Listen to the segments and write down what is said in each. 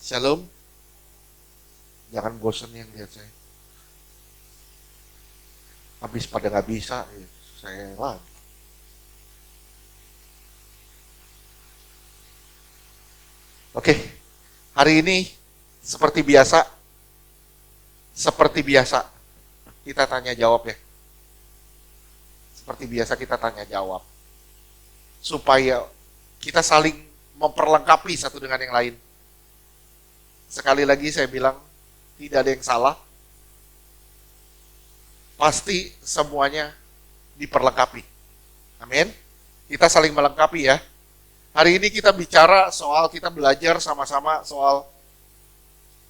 Shalom, jangan bosen yang lihat saya. Habis pada nggak bisa, saya lagi. Oke, hari ini seperti biasa kita tanya jawab ya. Seperti biasa kita tanya jawab supaya kita saling memperlengkapi satu dengan yang lain. Sekali lagi saya bilang tidak ada yang salah. Pasti semuanya diperlengkapi. Amin. Kita saling melengkapi ya. Hari ini kita belajar sama-sama soal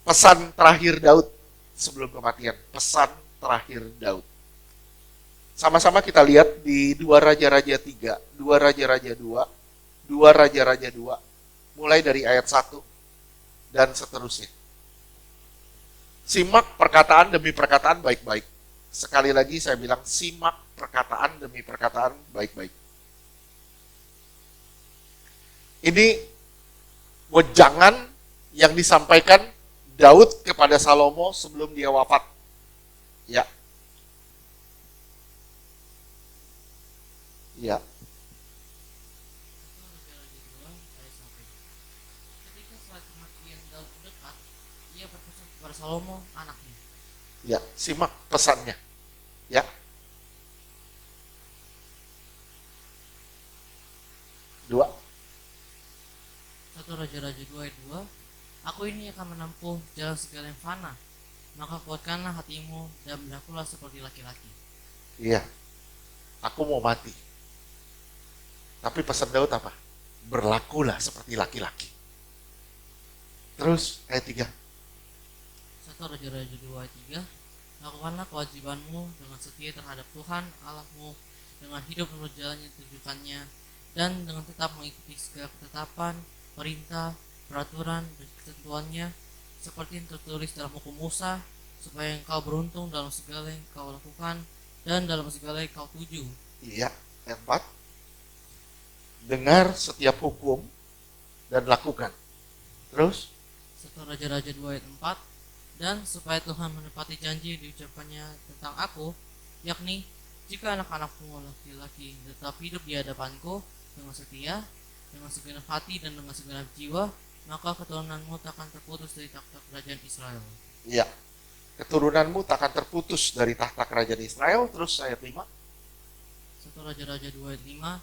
pesan terakhir Daud sebelum kematian. Pesan terakhir Daud. Sama-sama kita lihat di 2 Raja-Raja 3, 2 Raja-Raja 2, 2 Raja-Raja 2, mulai dari ayat 1 dan seterusnya. Simak perkataan demi perkataan baik-baik. Sekali lagi saya bilang simak perkataan demi perkataan baik-baik. Ini wejangan yang disampaikan Daud kepada Salomo sebelum dia wafat. Ya. Ya. Ketika saat kematian Daud dekat, ia berpesan kepada Salomo anaknya. Ya, simak pesannya. Ya. 2. 1 Raja-Raja 2 ayat 2. Aku ini akan menempuh jalan segala yang fana, maka kuatkanlah hatimu dan berlakulah seperti laki-laki. Iya. Aku mau mati. Tapi pesan Daud apa? Berlakulah seperti laki-laki. Terus ayat 3. 1 Raja-Raja 2 ayat 3. Lakukanlah kewajibanmu dengan setia terhadap Tuhan Allahmu, dengan hidup menurut jalan yang ditujukannya, dan dengan tetap mengikuti segala ketetapan, perintah, peraturan, dan ketentuannya, seperti yang tertulis dalam hukum Musa, supaya engkau beruntung dalam segala yang kau lakukan, dan dalam segala yang kau tuju. Iya, ayat 4. Dengar setiap hukum dan lakukan. Terus 1 Raja-Raja 2 ayat 4. Dan supaya Tuhan menepati janji diucapkannya tentang aku, yakni jika anak-anakmu laki-laki tetap hidup di hadapanku dengan setia, dengan segenap hati dan dengan segenap jiwa, maka keturunanmu takkan terputus dari takhta kerajaan Israel. iya, keturunanmu takkan terputus dari tahta kerajaan Israel. Terus ayat 5. 1 Raja-Raja 2 ayat 5.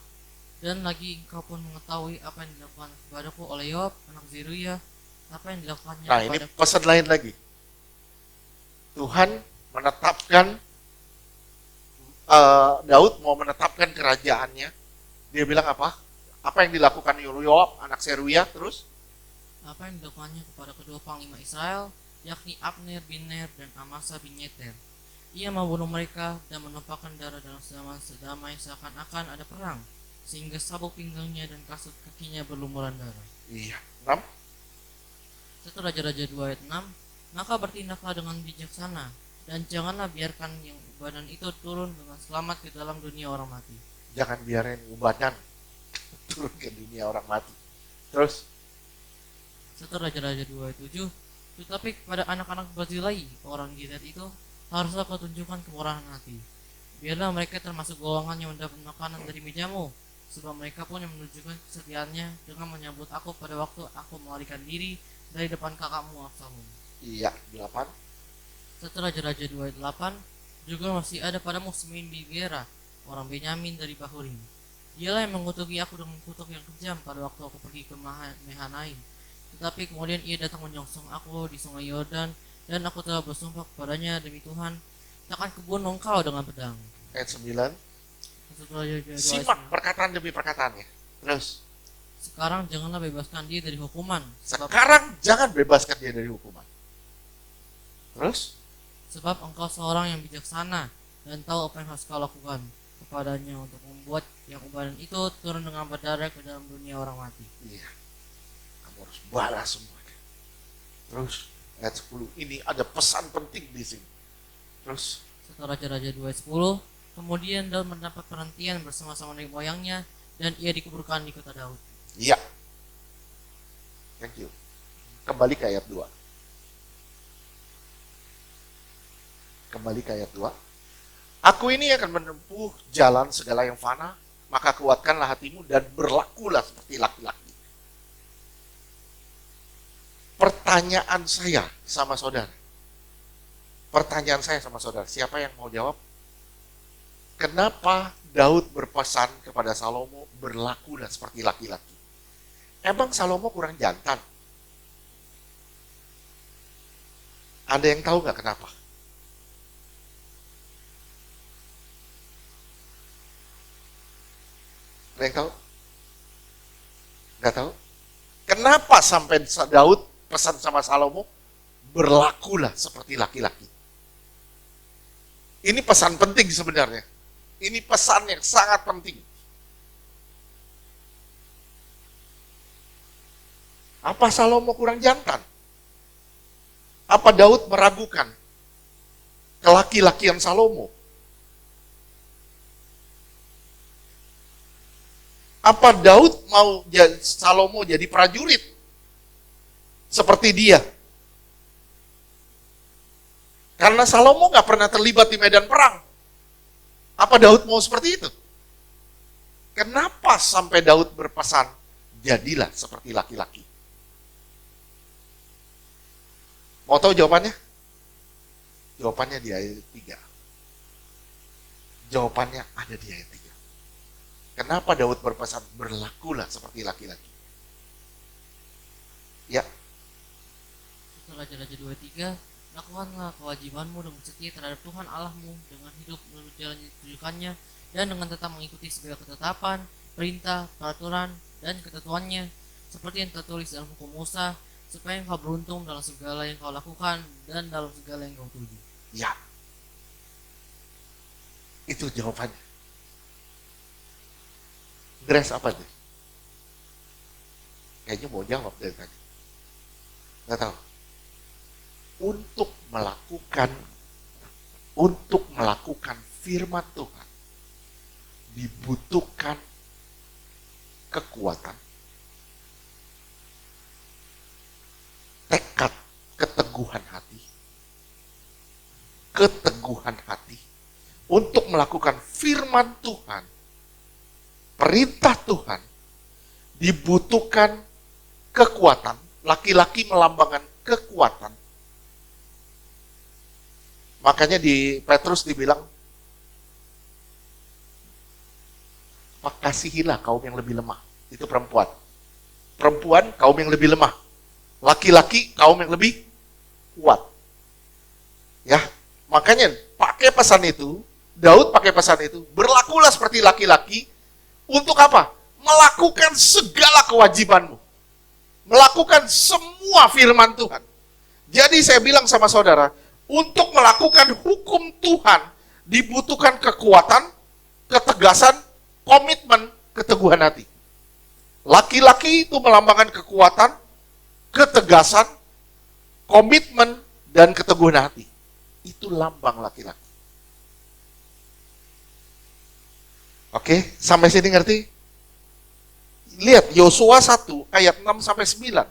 Dan lagi engkau pun mengetahui apa yang dilakukan kepadaku oleh Yoab anak Zeruya, apa yang dilakukannya Nah, ini kepadaku. pesan lain lagi. Tuhan menetapkan Daud mau menetapkan kerajaannya. Dia bilang apa? Apa yang dilakukan Yoab anak Seruya. Terus Apa yang dilakukannya kepada kedua panglima Israel, yakni Abner bin Ner dan Amasa bin Yeter. Ia membunuh mereka dan menumpahkan darah dalam zaman sedamai seakan-akan ada perang, sehingga sabuk pinggangnya dan kasut kakinya berlumuran darah. iya, 6. 1 Raja-Raja 2 ayat 6. Maka bertindaklah dengan bijaksana, dan janganlah biarkan yang ubanan itu turun dengan selamat ke dalam dunia orang mati. Jangan biarin ubanan turun ke dunia orang mati. Terus 1 Raja-Raja 2 ayat 7. Tetapi kepada anak-anak Barzilai, orang Gilead itu, haruslah kau tunjukkan kemurahan hati. Biarlah mereka termasuk golongan yang mendapat makanan dari mejamu, sebab mereka pun yang menunjukkan kesetiaannya dengan menyambut aku pada waktu aku melarikan diri dari depan kakakmu Absalom. iya, 8. 1 Raja-Raja 2 ayat 8. Juga masih ada padamu Simeon bin Gera, orang Benyamin dari Bahurim. Dialah yang mengutuki aku dengan kutuk yang kejam pada waktu aku pergi ke Mahanaim. Tetapi kemudian ia datang menyongsong aku di sungai Yordan, dan aku telah bersumpah kepadanya demi Tuhan, takkan kubunuh engkau dengan pedang. Ayat 9. 1 Raja-Raja 2 ayat Simak 9. perkataan demi perkataannya. Terus Sekarang janganlah bebaskan dia dari hukuman, sekarang jangan bebaskan dia dari hukuman. Terus sebab engkau seorang yang bijaksana dan tahu apa yang harus kau lakukan kepadanya untuk membuat yang ubanan itu turun dengan berdarah ke dalam dunia orang mati. iya, kamu harus balas semuanya. Terus ayat 10. Ini ada pesan penting di sini. Terus 1 Raja-Raja 2 ayat 10. Kemudian Daud mendapat perhentian bersama-sama nenek moyangnya, dan ia dikuburkan di kota Daud. iya. Thank you. Kembali ke ayat 2. Kembali ke ayat 2. Aku ini akan menempuh jalan segala yang fana, maka kuatkanlah hatimu dan berlakulah seperti laki-laki. Pertanyaan saya sama saudara. Siapa yang mau jawab? Kenapa Daud berpesan kepada Salomo berlakulah seperti laki-laki? Emang Salomo kurang jantan? Ada yang tahu nggak kenapa? Ada yang tahu? Nggak tahu? Kenapa sampai Daud pesan sama Salomo berlakulah seperti laki-laki? Ini pesan penting sebenarnya. Ini pesan yang sangat penting. Apa Salomo kurang jantan? Apa Daud meragukan kelaki-lakian Salomo? Apa Daud mau Salomo jadi prajurit seperti dia? Karena Salomo nggak pernah terlibat di medan perang. Apa Daud mau seperti itu? Kenapa sampai Daud berpesan, jadilah seperti laki-laki? Mau tahu jawabannya? Jawabannya di ayat 3. Jawabannya ada di ayat 3. Kenapa Daud berpesan, berlakulah seperti laki-laki? Ya. Raja-Raja 23, lakukanlah kewajibanmu dengan setia terhadap Tuhan Allahmu dengan hidup menurut jalan yang ditujukannya dan dengan tetap mengikuti segala ketetapan, perintah, peraturan, dan ketentuannya seperti yang tertulis dalam hukum Musa, supaya engkau beruntung dalam segala yang kau lakukan dan dalam segala yang kau tuju. Ya. Itu jawabannya. Grace apa tuh? Kayaknya mau jawab dari tadi. Nggak tahu. Untuk melakukan firman Tuhan dibutuhkan kekuatan, tekad, keteguhan hati. Untuk melakukan firman Tuhan, perintah Tuhan, dibutuhkan kekuatan. Laki-laki melambangkan kekuatan. Makanya di Petrus dibilang, kasihilah kaum yang lebih lemah. Itu perempuan. Perempuan kaum yang lebih lemah. Laki-laki kaum yang lebih kuat. Ya, makanya pakai pesan itu, Daud pakai pesan itu, berlakulah seperti laki-laki. Untuk apa? Melakukan segala kewajibanmu. Melakukan semua firman Tuhan. Jadi saya bilang sama saudara, untuk melakukan hukum Tuhan dibutuhkan kekuatan, ketegasan, komitmen, keteguhan hati. Laki-laki itu melambangkan kekuatan, ketegasan, komitmen, dan keteguhan hati. Itu lambang laki-laki. Oke, sampai sini ngerti? Lihat Yosua 1 ayat 6 sampai 9.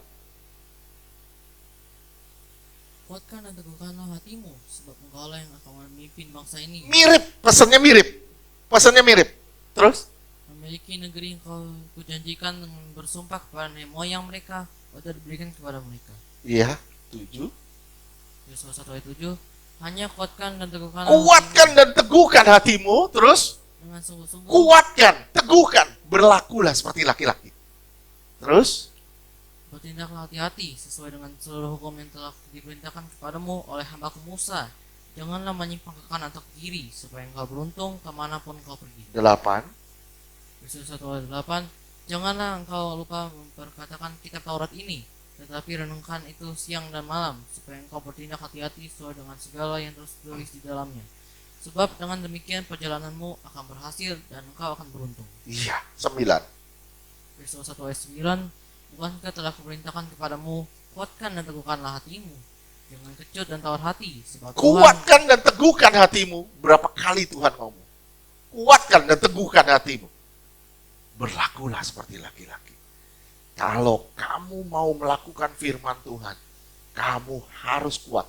Kuatkan dan teguhkanlah hatimu, sebab engkaulah yang akan memimpin bangsa ini. Mirip, pesannya mirip. Terus? Memiliki negeri yang kau kujanjikan dengan bersumpah kepada nenek moyang mereka, pada diberikan kepada mereka. Iya, 7. Yosua 1 ayat 7. Hanya kuatkan dan teguhkanlah Kuatkan dan teguhkan hatimu, terus? dengan sungguh-sungguh. Kuatkan, teguhkan, berlakulah seperti laki-laki. Terus? Bertindaklah hati-hati sesuai dengan seluruh hukum yang telah diperintahkan kepadamu oleh hambaku Musa. Janganlah menyimpang ke kanan atau ke kiri, supaya engkau beruntung kemanapun engkau pergi. 8. Yosua 1 ayat 8. Janganlah engkau lupa memperkatakan kitab Taurat ini, tetapi renungkan itu siang dan malam, supaya engkau bertindak hati-hati sesuai dengan segala yang tertulis di dalamnya. Sebab dengan demikian perjalananmu akan berhasil dan engkau akan beruntung. Iya, 9. Yosua 1 ayat 9. Bukankah telah kuperintahkan kepadamu, kuatkan dan teguhkanlah hatimu, jangan kecut dan tawar hati, sebab Kuatkan dan teguhkan hatimu. Berapa kali Tuhan ngomong? Kuatkan dan teguhkan hatimu. Berlakulah seperti laki-laki. Kalau kamu mau melakukan firman Tuhan, kamu harus kuat,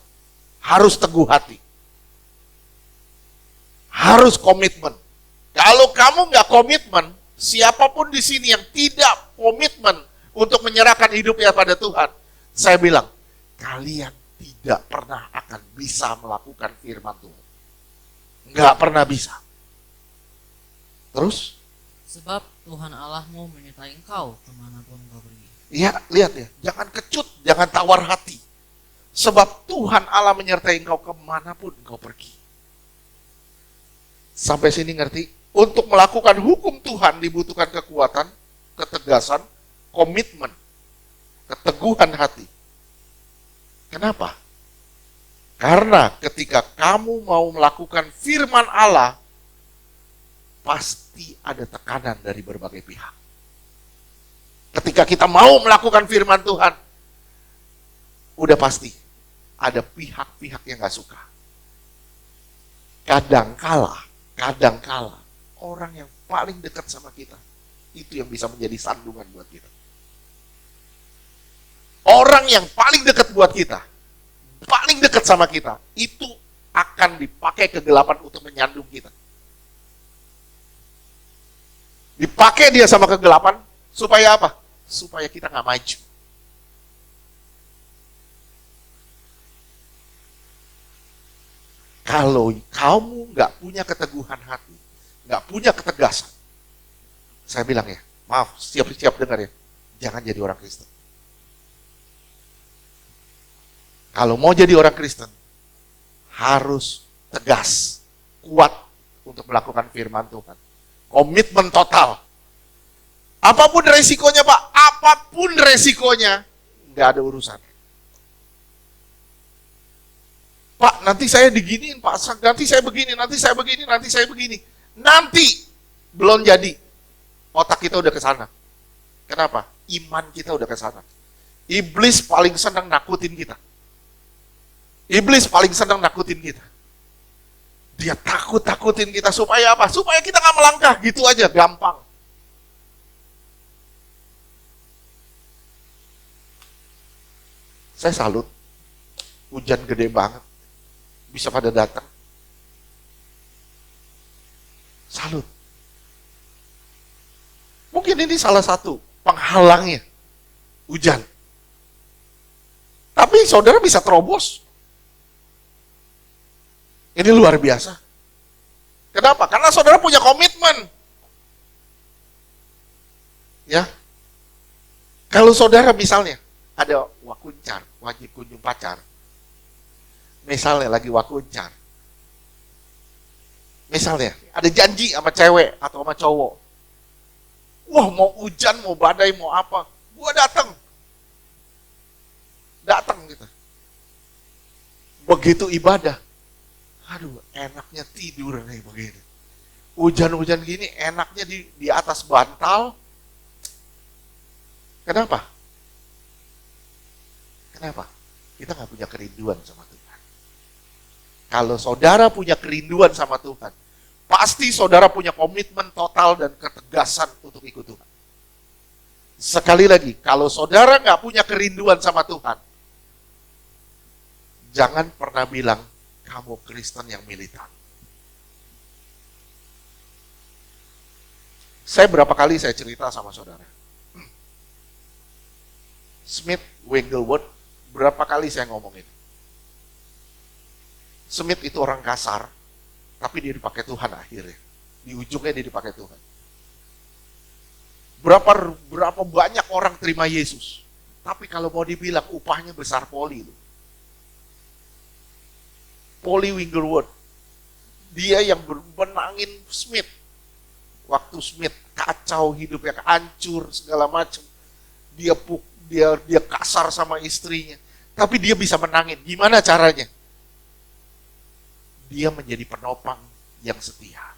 harus teguh hati, harus komitmen. Kalau kamu nggak komitmen, siapapun di sini yang tidak komitmen untuk menyerahkan hidupnya pada Tuhan, saya bilang, kalian tidak pernah akan bisa melakukan firman Tuhan. Nggak pernah bisa. Terus? Sebab Tuhan Allahmu menyertai engkau kemanapun engkau pergi. Ya, lihat ya, jangan kecut, jangan tawar hati. Sebab Tuhan Allah menyertai engkau kemanapun engkau pergi. Sampai sini ngerti? Untuk melakukan hukum Tuhan dibutuhkan kekuatan, ketegasan, komitmen, keteguhan hati. Kenapa? Karena ketika kamu mau melakukan firman Allah, pasti ada tekanan dari berbagai pihak. Ketika kita mau melakukan firman Tuhan, udah pasti ada pihak-pihak yang gak suka. Kadangkala orang yang paling dekat sama kita, itu yang bisa menjadi sandungan buat kita. Orang yang paling dekat buat kita, paling dekat sama kita, itu akan dipakai kegelapan untuk menyandung kita. Dipakai dia sama kegelapan, supaya apa? Supaya kita nggak maju. Kalau kamu nggak punya keteguhan hati, nggak punya ketegasan, saya bilang ya, maaf, siap-siap dengar ya, jangan jadi orang Kristen. Kalau mau jadi orang Kristen, harus tegas, kuat untuk melakukan firman Tuhan. Komitmen total. Apapun resikonya Pak, apapun resikonya, nggak ada urusan. Pak, nanti saya diginiin, Pak, nanti saya begini, nanti saya begini, nanti saya begini. Nanti belum jadi, otak kita udah ke sana. Kenapa? Iman kita udah ke sana. Iblis paling senang nakutin kita. Iblis paling senang nakutin kita. Dia takut-takutin kita supaya apa? Supaya kita nggak melangkah, gitu aja, gampang. Saya salut, hujan gede banget, bisa pada datang. Salut. Mungkin ini salah satu penghalangnya, hujan. Tapi saudara bisa terobos. Ini luar biasa. Kenapa? Karena saudara punya komitmen. Ya. Kalau saudara misalnya ada wakuncar, wajib kunjung pacar. Misalnya lagi wakuncar. Misalnya ada janji sama cewek atau sama cowok. Wah, mau hujan, mau badai, mau apa, gua datang. Datang gitu. Begitu ibadah, aduh, enaknya tidur nih begini. Hujan-hujan gini enaknya di atas bantal. Kenapa? Kenapa? Kita nggak punya kerinduan sama Tuhan. Kalau saudara punya kerinduan sama Tuhan, pasti saudara punya komitmen total dan ketegasan untuk ikut Tuhan. Sekali lagi, kalau saudara nggak punya kerinduan sama Tuhan, jangan pernah bilang kamu Kristen yang militan. Saya berapa kali saya cerita sama saudara. Smith Wigglesworth, berapa kali saya ngomongin. Smith itu orang kasar, tapi dia dipakai Tuhan akhirnya. Di ujungnya dia dipakai Tuhan. Berapa banyak orang terima Yesus. Tapi kalau mau dibilang upahnya besar poli. Polly Wigglesworth. Dia yang menangin Smith. Waktu Smith kacau hidupnya, hancur segala macam. Dia kasar sama istrinya. Tapi dia bisa menangin. Gimana caranya? Dia menjadi penopang yang setia.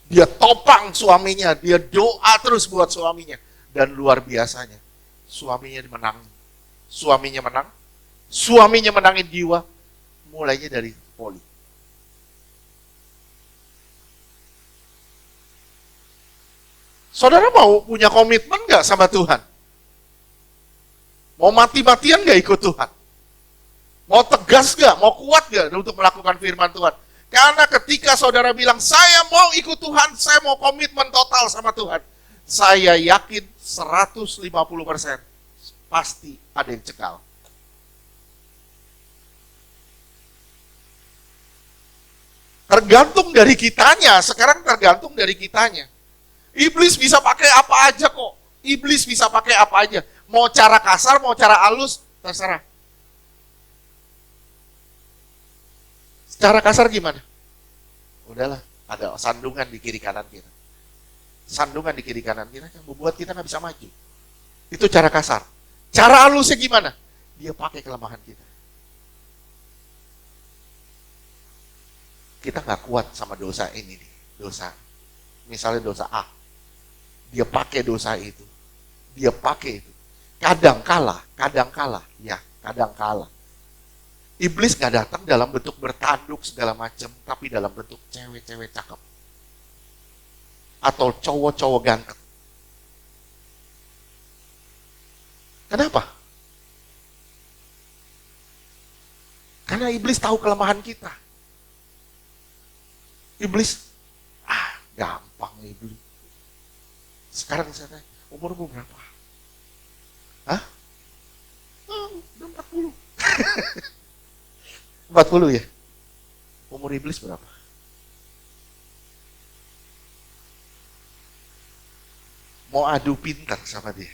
Dia topang suaminya, dia doa terus buat suaminya. Dan luar biasanya, suaminya menang. Suaminya menangin jiwa, mulainya dari Polly. Saudara mau punya komitmen gak sama Tuhan? Mau mati-matian gak ikut Tuhan? Mau tegas gak? Mau kuat gak untuk melakukan firman Tuhan? Karena ketika saudara bilang, saya mau ikut Tuhan, saya mau komitmen total sama Tuhan, saya yakin 150% pasti ada yang cekal. Tergantung dari kitanya, sekarang tergantung dari kitanya. Iblis bisa pakai apa aja kok. Iblis bisa pakai apa aja. Mau cara kasar, mau cara halus, terserah. Secara kasar gimana? Udahlah, ada sandungan di kiri kanan kita. Sandungan di kiri kanan kita yang membuat kita nggak bisa maju. Itu cara kasar. Cara halusnya gimana? Dia pakai kelemahan kita. Kita nggak kuat sama dosa ini nih, dosa. Misalnya dosa A. Dia pakai dosa itu. Dia pakai itu. Kadang kalah, ya, kadang kalah. Iblis gak datang dalam bentuk bertanduk segala macam, tapi dalam bentuk cewek-cewek cakep. Atau cowok-cowok ganteng. Kenapa? Karena iblis tahu kelemahan kita. Iblis, gampang iblis. Sekarang saya tanya, umurmu berapa? Hah? Udah 40. 40 ya? Umur iblis berapa? Mau adu pintar sama dia.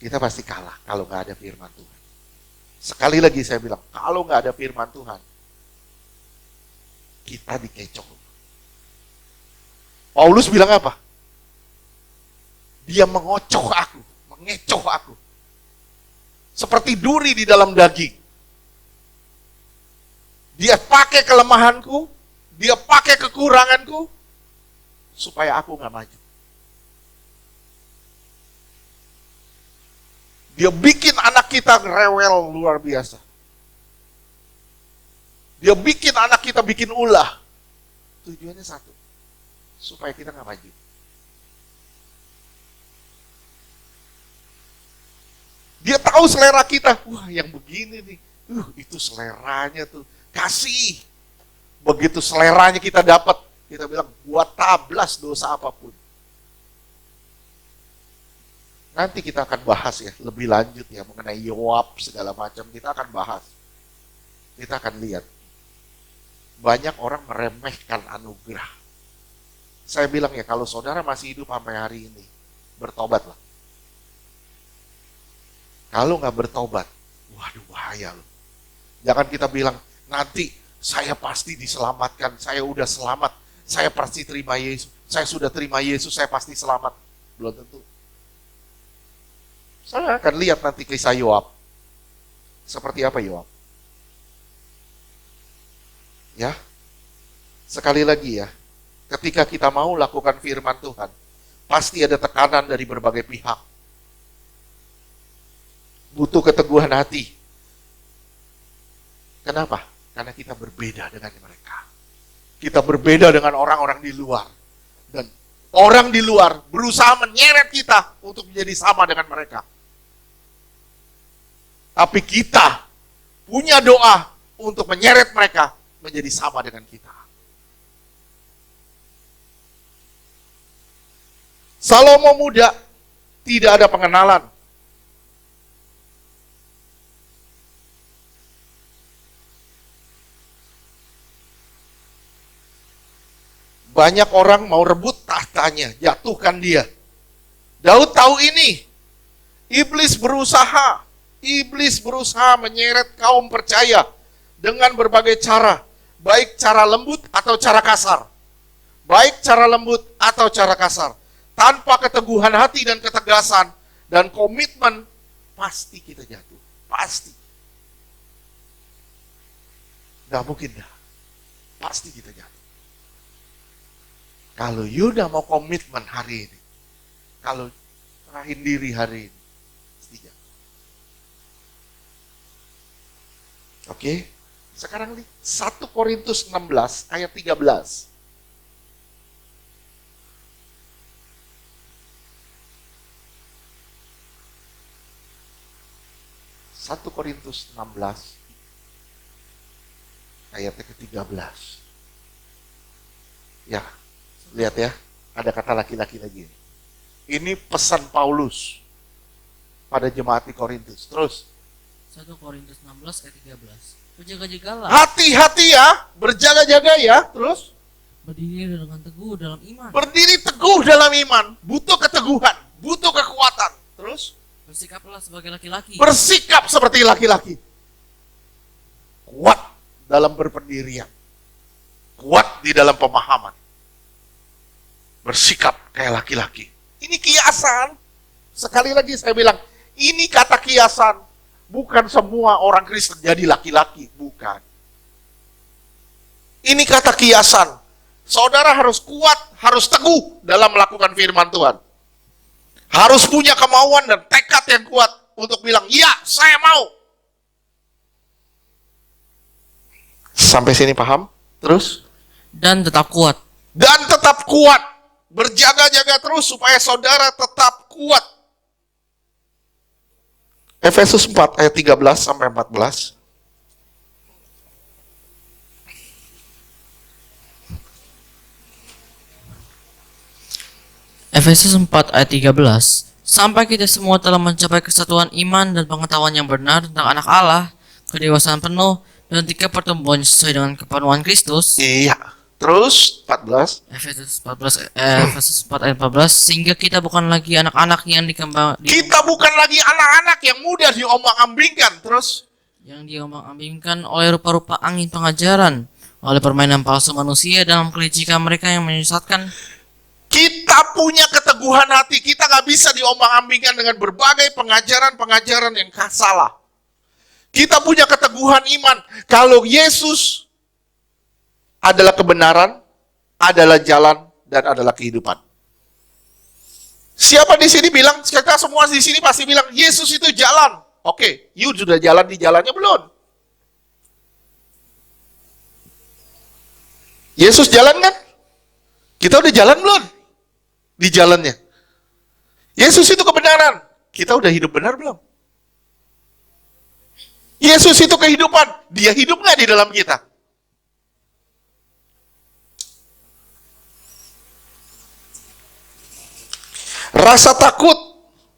Kita pasti kalah kalau nggak ada firman Tuhan. Sekali lagi saya bilang, kalau nggak ada firman Tuhan, kita dikecoh. Paulus bilang apa? Dia mengecoh aku. Seperti duri di dalam daging. Dia pakai kelemahanku, dia pakai kekuranganku, supaya aku nggak maju. Dia bikin anak kita rewel luar biasa. Dia bikin anak kita bikin ulah. Tujuannya satu, supaya kita nggak maju. Dia tahu selera kita. Wah, yang begini nih. Itu seleranya tuh. Kasih. Begitu seleranya kita dapat, kita bilang, buat tablas dosa apapun. Nanti kita akan bahas ya, lebih lanjut ya, mengenai Yoab segala macam. Kita akan bahas. Kita akan lihat. Banyak orang meremehkan anugerah. Saya bilang ya, kalau saudara masih hidup sampai hari ini, bertobatlah. Kalau nggak bertobat, waduh bahaya loh. Jangan kita bilang, nanti saya pasti diselamatkan, saya udah selamat, saya pasti terima Yesus, saya sudah terima Yesus, saya pasti selamat. Belum tentu. Saya akan lihat nanti kisah Yoab. Seperti apa Yoab? Ya, sekali lagi ya, ketika kita mau lakukan firman Tuhan, pasti ada tekanan dari berbagai pihak. Butuh keteguhan hati. Kenapa? Karena kita berbeda dengan mereka. Kita berbeda dengan orang-orang di luar. Dan orang di luar berusaha menyeret kita untuk menjadi sama dengan mereka. Tapi kita punya doa untuk menyeret mereka menjadi sama dengan kita. Salomo muda, tidak ada pengenalan. Banyak orang mau rebut tahtanya, jatuhkan dia. Daud tahu ini. Iblis berusaha menyeret kaum percaya dengan berbagai cara, baik cara lembut atau cara kasar. Baik cara lembut atau cara kasar. Tanpa keteguhan hati dan ketegasan dan komitmen, pasti kita jatuh. Pasti. Gak mungkin dah. Pasti kita jatuh. Kalau Yuda mau komitmen hari ini, kalau serahin diri hari ini, pasti jatuh. Oke, sekarang 1 Korintus 16 ayat 13. 1 Korintus 16 ayatnya ke-13. Ya, lihat ya, ada kata laki-laki lagi. Ini pesan Paulus pada jemaat di Korintus. Terus 1 Korintus 16 ayat 13. Berjaga-jagalah, hati-hati ya, berjaga-jaga ya. Terus berdiri dengan teguh dalam iman. berdiri teguh dalam iman, butuh keteguhan, butuh kekuatan. Terus Bersikaplah sebagai laki-laki. bersikap seperti laki-laki. Kuat dalam berpendirian. Kuat di dalam pemahaman. Bersikap kayak laki-laki. Ini kiasan. Sekali lagi saya bilang, ini kata kiasan. Bukan semua orang Kristen jadi laki-laki. Bukan. Ini kata kiasan. Saudara harus kuat, harus teguh dalam melakukan firman Tuhan. Harus punya kemauan dan tekad yang kuat untuk bilang, ya, saya mau. Sampai sini paham? Terus? Dan tetap kuat. Dan tetap kuat. Berjaga-jaga terus supaya saudara tetap kuat. Efesus 4 ayat 13 sampai 14. Efesus 4 ayat 13. Sampai kita semua telah mencapai kesatuan iman dan pengetahuan yang benar tentang anak Allah, kedewasaan penuh, dan tingkat pertumbuhan sesuai dengan kepenuhan Kristus. Iya. Terus 14. Efesus 4 ayat 14. Sehingga kita bukan lagi anak-anak yang Kita bukan lagi anak-anak yang mudah diombang-ambingkan. Terus yang diombang-ambingkan oleh rupa-rupa angin pengajaran, oleh permainan palsu manusia dalam kelicikan mereka yang menyesatkan. kita punya keteguhan hati. Kita nggak bisa diombang-ambingkan dengan berbagai pengajaran-pengajaran yang salah. Kita punya keteguhan iman. Kalau Yesus adalah kebenaran, adalah jalan, dan adalah kehidupan. Siapa di sini bilang, kita semua di sini pasti bilang, Yesus itu jalan. Oke, you sudah jalan di jalannya belum? Yesus jalan kan? Kita udah jalan belum? Di jalannya. Yesus itu kebenaran. Kita udah hidup benar belum? Yesus itu kehidupan. Dia hidup nggak di dalam kita? Rasa takut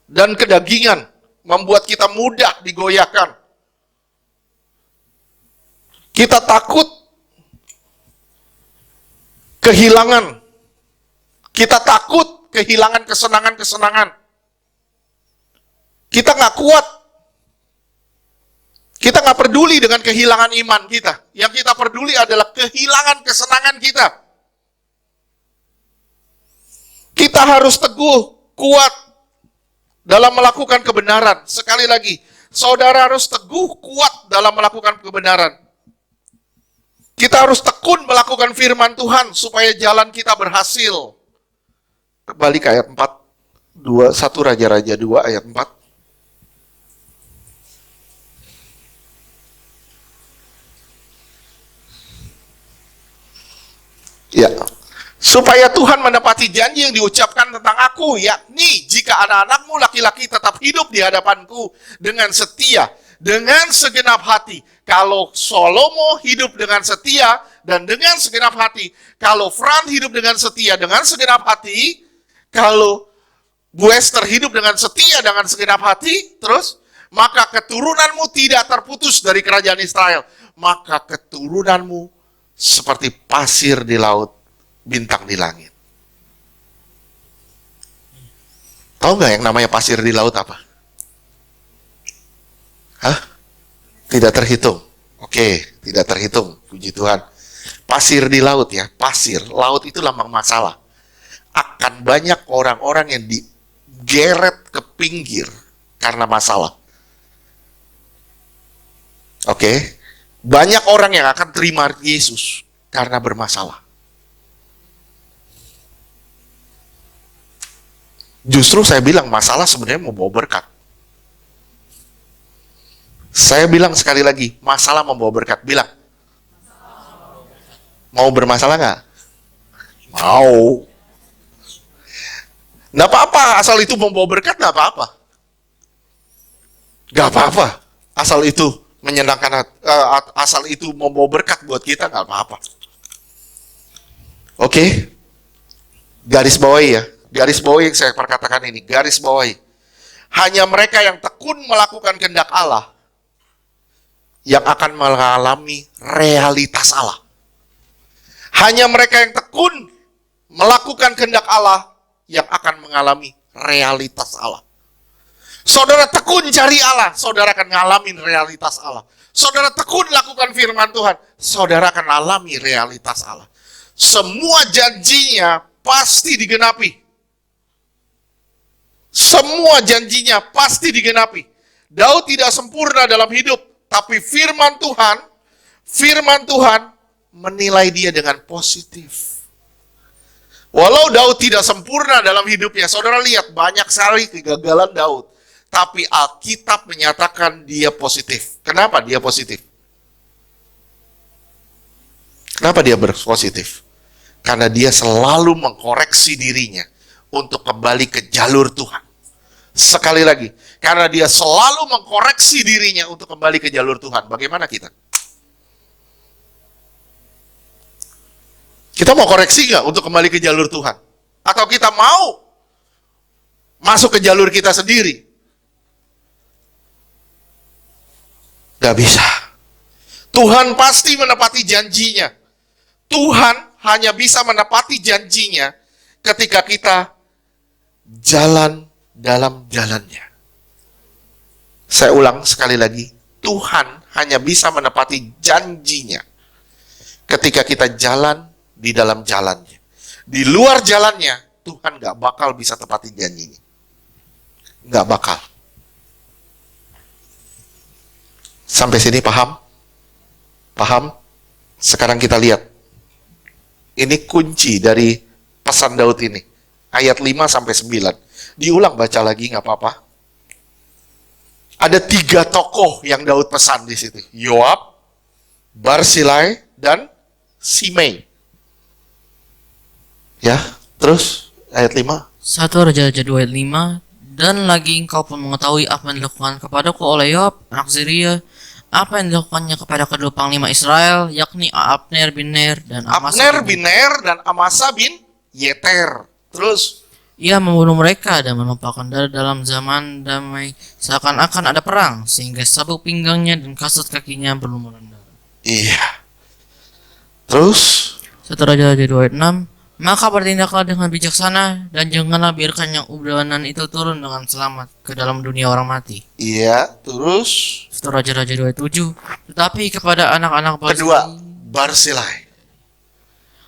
dan kedagingan membuat kita mudah digoyahkan. Kita takut kehilangan. Kita takut kehilangan kesenangan-kesenangan. Kita nggak kuat. Kita nggak peduli dengan kehilangan iman kita. Yang kita peduli adalah kehilangan kesenangan kita. Kita harus teguh, kuat dalam melakukan kebenaran. Sekali lagi, saudara harus teguh, kuat dalam melakukan kebenaran. Kita harus tekun melakukan firman Tuhan supaya jalan kita berhasil. Kembali ke ayat 4, 1 Raja-Raja 2 ayat 4. Ya, supaya Tuhan menepati janji yang diucapkan tentang aku, yakni jika anak-anakmu laki-laki tetap hidup di hadapanku dengan setia, dengan segenap hati. Kalau Salomo hidup dengan setia dan dengan segenap hati, kalau Fran hidup dengan setia dengan segenap hati, kalau Bu Esther hidup dengan setia dengan segenap hati, terus, maka keturunanmu tidak terputus dari kerajaan Israel. Maka keturunanmu seperti pasir di laut, bintang di langit. Tahu nggak yang namanya pasir di laut apa? Hah? Tidak terhitung. Oke, tidak terhitung. Puji Tuhan. Pasir di laut ya. Pasir. Laut itu lambang masalah. Akan banyak orang-orang yang digeret ke pinggir karena masalah. Oke. Banyak orang yang akan terima Yesus karena bermasalah. Justru saya bilang masalah sebenarnya membawa berkat. Saya bilang sekali lagi, masalah membawa berkat. Bilang. Mau bermasalah nggak? Mau. Nggak apa-apa, asal itu membawa berkat nggak apa-apa. Nggak apa-apa. Asal itu menyenangkan, asal itu membawa berkat buat kita, nggak apa-apa. Oke? Garis bawahi ya. Garis bawahi yang saya perkatakan ini. Garis bawahi. Hanya mereka yang tekun melakukan kehendak Allah yang akan mengalami realitas Allah. Hanya mereka yang tekun melakukan kehendak Allah yang akan mengalami realitas Allah. Saudara tekun cari Allah, saudara akan ngalamin realitas Allah. Saudara tekun lakukan firman Tuhan, saudara akan alami realitas Allah. Semua janjinya pasti digenapi. Semua janjinya pasti digenapi. Daud tidak sempurna dalam hidup, tapi firman Tuhan menilai dia dengan positif. Walau Daud tidak sempurna dalam hidupnya, saudara lihat banyak sekali kegagalan Daud. Tapi Alkitab menyatakan dia positif. Kenapa dia positif? Kenapa dia berpositif? Karena dia selalu mengkoreksi dirinya untuk kembali ke jalur Tuhan. Sekali lagi, karena dia selalu mengkoreksi dirinya untuk kembali ke jalur Tuhan. Bagaimana kita? Kita mau koreksi nggak untuk kembali ke jalur Tuhan? Atau kita mau masuk ke jalur kita sendiri? Gak bisa. Tuhan pasti menepati janjinya. Tuhan hanya bisa menepati janjinya ketika kita jalan dalam jalannya. Saya ulang sekali lagi. Tuhan hanya bisa menepati janjinya ketika kita jalan di dalam jalannya. Di luar jalannya, Tuhan gak bakal bisa tepati janjinya. Gak bakal. Sampai sini paham? Paham? Sekarang kita lihat. Ini kunci dari pesan Daud ini. Ayat 5 sampai 9. Diulang baca lagi, nggak apa-apa. Ada 3 tokoh yang Daud pesan di situ. Yoab, Barsilai, dan Simei. Ya, terus ayat 5. 1 Raja-Raja 2 ayat 5. Dan lagi engkau pun mengetahui apa yang dilakukan kepadaku oleh Yoab, anak Zeruiah, apa yang dilakukannya kepada kedua panglima Israel, yakni Abner bin Ner dan Amasa bin Yeter. Terus ia membunuh mereka dan menumpahkan darah dalam zaman damai, seakan-akan ada perang, sehingga sabuk pinggangnya dan kasut kakinya berlumuran darah. Iya. Terus 1 Raja-Raja 2 ayat 6. Maka bertindaklah dengan bijaksana dan janganlah biarkan yang ubanan itu turun dengan selamat ke dalam dunia orang mati. iya, terus 1 Raja-Raja 2 ayat 7. Tetapi kepada anak-anak kedua Barsilai.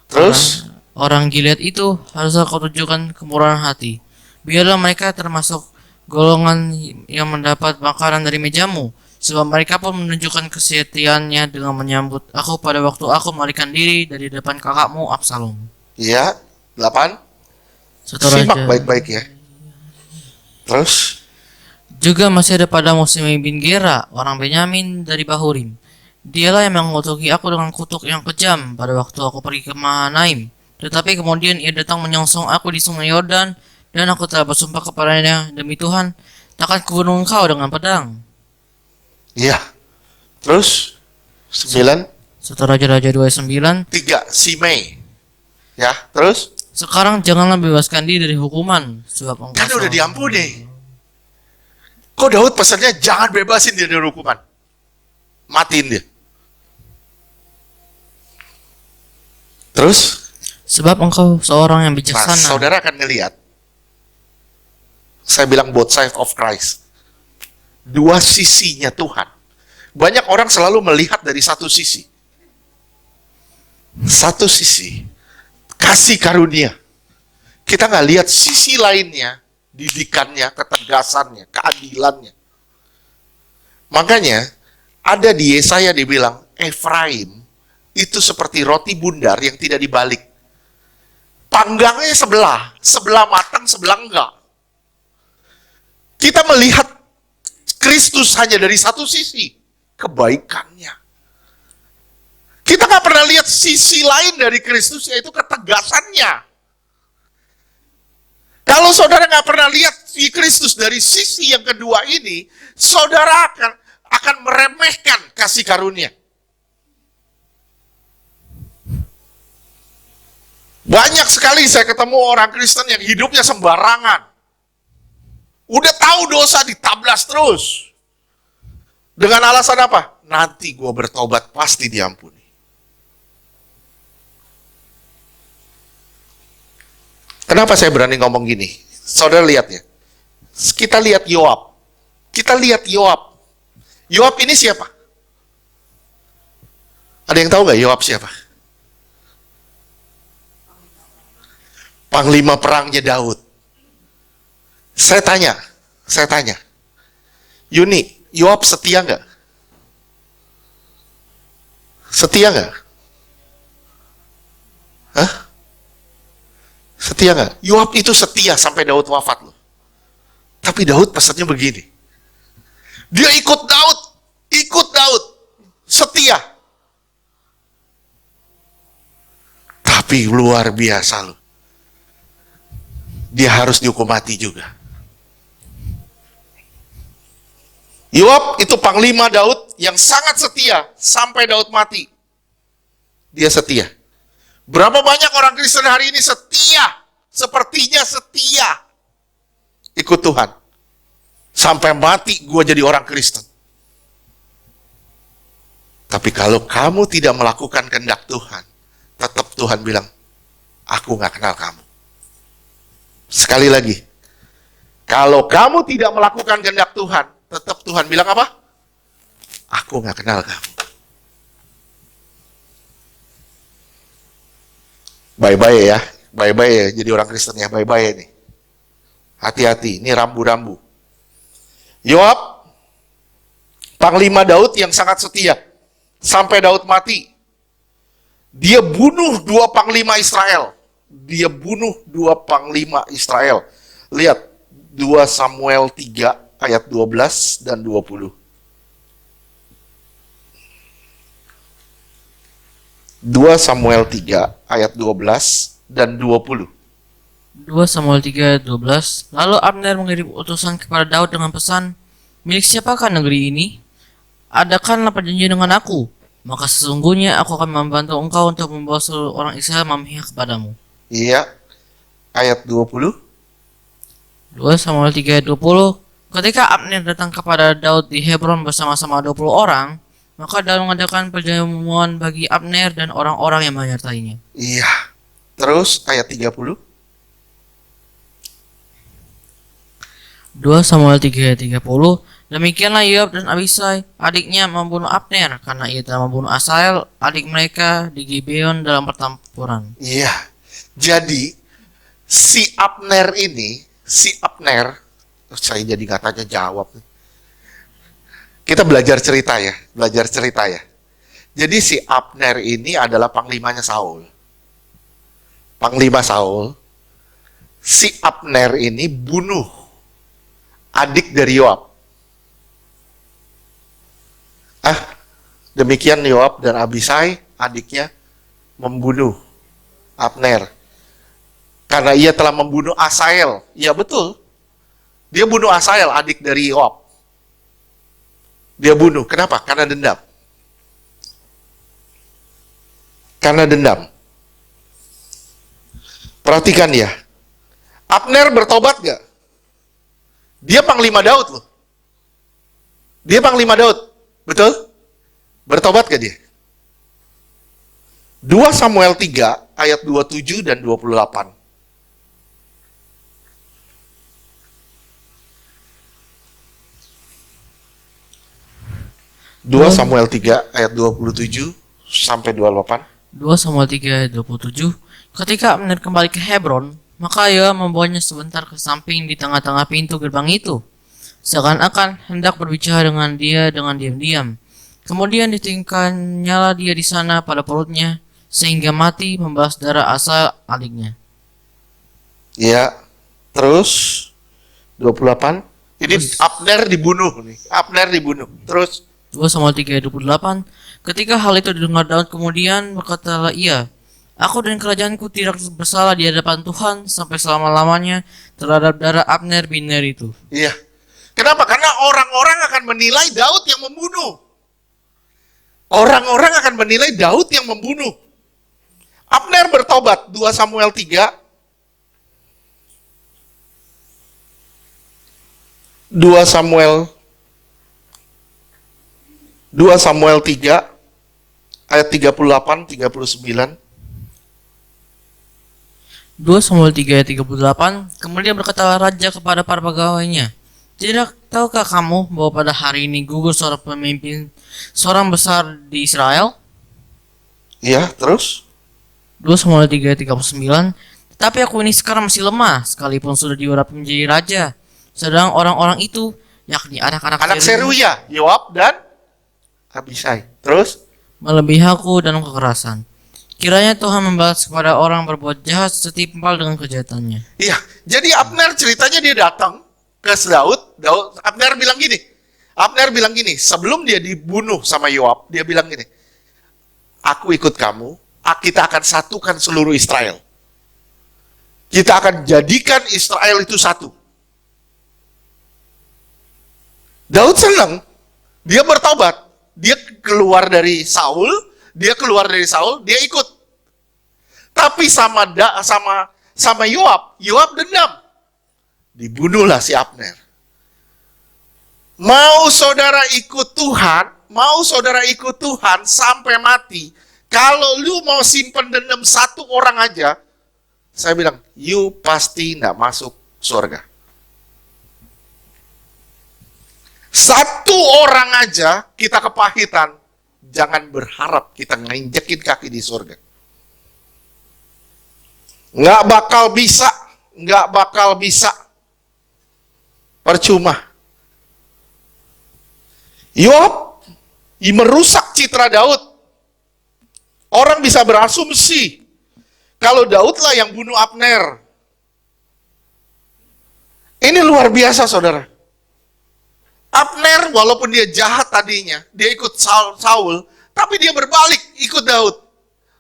Terus orang Gilead itu haruslah kau tunjukkan kemurahan hati. Biarlah mereka termasuk golongan yang mendapat makanan dari mejamu, sebab mereka pun menunjukkan kesetiaannya dengan menyambut aku pada waktu aku melarikan diri dari depan kakakmu Absalom. iya, 8. Simak baik-baik ya. Terus Juga masih ada padamu Simei bin Gera, orang Benyamin dari Bahurim. Dialah yang mengutuki aku dengan kutuk yang kejam pada waktu aku pergi ke Mahanaim. Tetapi kemudian ia datang menyongsong aku di sungai Yordan, dan aku telah bersumpah kepadanya, demi Tuhan, takkan kubunuh engkau dengan pedang. iya. Terus 9. 1 Raja-Raja 2 ayat 9. 3 Simei. Ya, terus Sekarang janganlah bebaskan dia dari hukuman, sebab engkau kan udah diampuni. Kok Daud pesannya jangan bebasin dia dari hukuman? Matiin dia. Terus sebab engkau seorang yang nah, bijaksana. saudara akan ngelihat. Saya bilang both side of Christ. Dua sisinya Tuhan. Banyak orang selalu melihat dari satu sisi. Satu sisi. Kasih karunia. Kita nggak lihat sisi lainnya. Didikannya, ketegasannya, keadilannya. Makanya, ada di Yesaya dibilang, Efraim itu seperti roti bundar yang tidak dibalik. Panggangnya sebelah matang, sebelah enggak. Kita melihat Kristus hanya dari satu sisi, kebaikannya. Kita nggak pernah lihat sisi lain dari Kristus, yaitu ketegasannya. Kalau saudara nggak pernah lihat Kristus dari sisi yang kedua ini, saudara akan meremehkan kasih karunia. Banyak sekali saya ketemu orang Kristen yang hidupnya sembarangan. Udah tahu dosa ditablas terus. Dengan alasan apa? Nanti gue bertobat pasti diampuni. Kenapa saya berani ngomong gini? Saudara lihat ya. Kita lihat Yoab. Yoab ini siapa? Ada yang tahu nggak Yoab siapa? Panglima perangnya Daud. Saya tanya. Yuni, Yoab setia nggak? Setia nggak? Hah? Setia nggak? Yoab itu setia sampai Daud wafat loh. Tapi Daud pesannya begini. Dia ikut Daud, setia. Tapi luar biasa loh. Dia harus dihukum mati juga. Yoab itu panglima Daud yang sangat setia sampai Daud mati. Dia setia. Berapa banyak orang Kristen hari ini setia, sepertinya setia ikut Tuhan. Sampai mati gue jadi orang Kristen. Tapi kalau kamu tidak melakukan kehendak Tuhan, tetap Tuhan bilang, aku gak kenal kamu. Sekali lagi, kalau kamu tidak melakukan kehendak Tuhan, tetap Tuhan bilang apa? Aku gak kenal kamu. Bye-bye ya, jadi orang Kristen ya, bye-bye nih. Hati-hati, ini rambu-rambu. Yoab, panglima Daud yang sangat setia. Sampai Daud mati. Dia bunuh 2 panglima Israel. Lihat, 2 Samuel 3 ayat 12 dan 20. 2 Samuel 3 ayat 12 dan 20. 2 Samuel 3:12. Lalu Abner mengirim utusan kepada Daud dengan pesan, milik siapakah negeri ini? Adakanlah perjanjian dengan aku, maka sesungguhnya aku akan membantu engkau untuk membawa seluruh orang Israel memihak kepadamu. Iya, ayat 20. 2 Samuel 3:20. Ketika Abner datang kepada Daud di Hebron bersama-sama 20 orang, maka Daud mengadakan perjamuan bagi Abner dan orang-orang yang menyertainya. Iya. Terus ayat 30. 2 Samuel 3:30. Demikianlah Yoab dan Abisai, adiknya, membunuh Abner karena ia telah membunuh Asael, adik mereka, di Gibeon dalam pertempuran. Iya. Jadi si Abner, saya jadi nggak tanya jawab. Kita belajar cerita ya. Jadi si Abner ini adalah panglimanya Saul. Si Abner ini bunuh adik dari Yoab. Demikian Yoab dan Abisai, adiknya, membunuh Abner. Karena ia telah membunuh Asael. Ya betul. Dia bunuh Asael, adik dari Yoab. Dia bunuh. Kenapa? Karena dendam. Perhatikan ya. Abner bertobat gak? Dia panglima Daud loh. Betul? Bertobat gak dia? 2 Samuel 3 ayat 27 dan 28. 2 Samuel 3 ayat 27 sampai 28. 2 Samuel 3:27. Ketika Abner kembali ke Hebron, maka ia membawanya sebentar ke samping di tengah-tengah pintu gerbang itu, seakan-akan hendak berbicara dengan dia dengan diam-diam. Kemudian ditingkahnya dia di sana pada perutnya, sehingga mati membalas darah Asa adiknya. Ya, terus 28. Ini Abner dibunuh nih. Terus 2 Samuel 3:28. Ketika hal itu didengar Daud, kemudian berkatalah ia, aku dan kerajaanku tidak bersalah di hadapan Tuhan sampai selama-lamanya terhadap darah Abner bin Ner itu. Iya. Kenapa? Karena orang-orang akan menilai Daud yang membunuh. Orang-orang akan menilai Daud yang membunuh. Abner bertobat, 2 Samuel 3. 2 Samuel 3 ayat 38 39. 2 Samuel 3 ayat 38, kemudian berkatalah raja kepada para pegawainya, tidak tahukah kamu bahwa pada hari ini gugur seorang pemimpin, seorang besar di Israel? Iya, terus? 2 Samuel 3 ayat 39, tetapi aku ini sekarang masih lemah, sekalipun sudah diurapi menjadi raja. Sedang orang-orang itu, yakni anak-anak Seruya, Yoab dan Abisai. Terus? melebihi aku dalam kekerasan. Kiranya Tuhan membalas kepada orang berbuat jahat setimpal dengan kejahatannya. Iya, jadi Abner ceritanya dia datang ke Daud. Abner bilang gini, sebelum dia dibunuh sama Yoab, dia bilang gini, aku ikut kamu, kita akan satukan seluruh Israel. Kita akan jadikan Israel itu satu. Daud senang, dia bertobat, dia keluar dari Saul, dia ikut. Tapi sama Yoab dendam. Dibunuhlah si Abner. Mau saudara ikut Tuhan sampai mati, kalau lu mau simpen dendam satu orang aja, saya bilang, you pasti nggak masuk surga. Satu orang aja kita kepahitan, jangan berharap kita nginjekin kaki di surga. Nggak bakal bisa. Percuma. Yoab merusak citra Daud. Orang bisa berasumsi kalau Daudlah yang bunuh Abner. Ini luar biasa, saudara. Abner walaupun dia jahat tadinya, dia ikut Saul, tapi dia berbalik ikut Daud.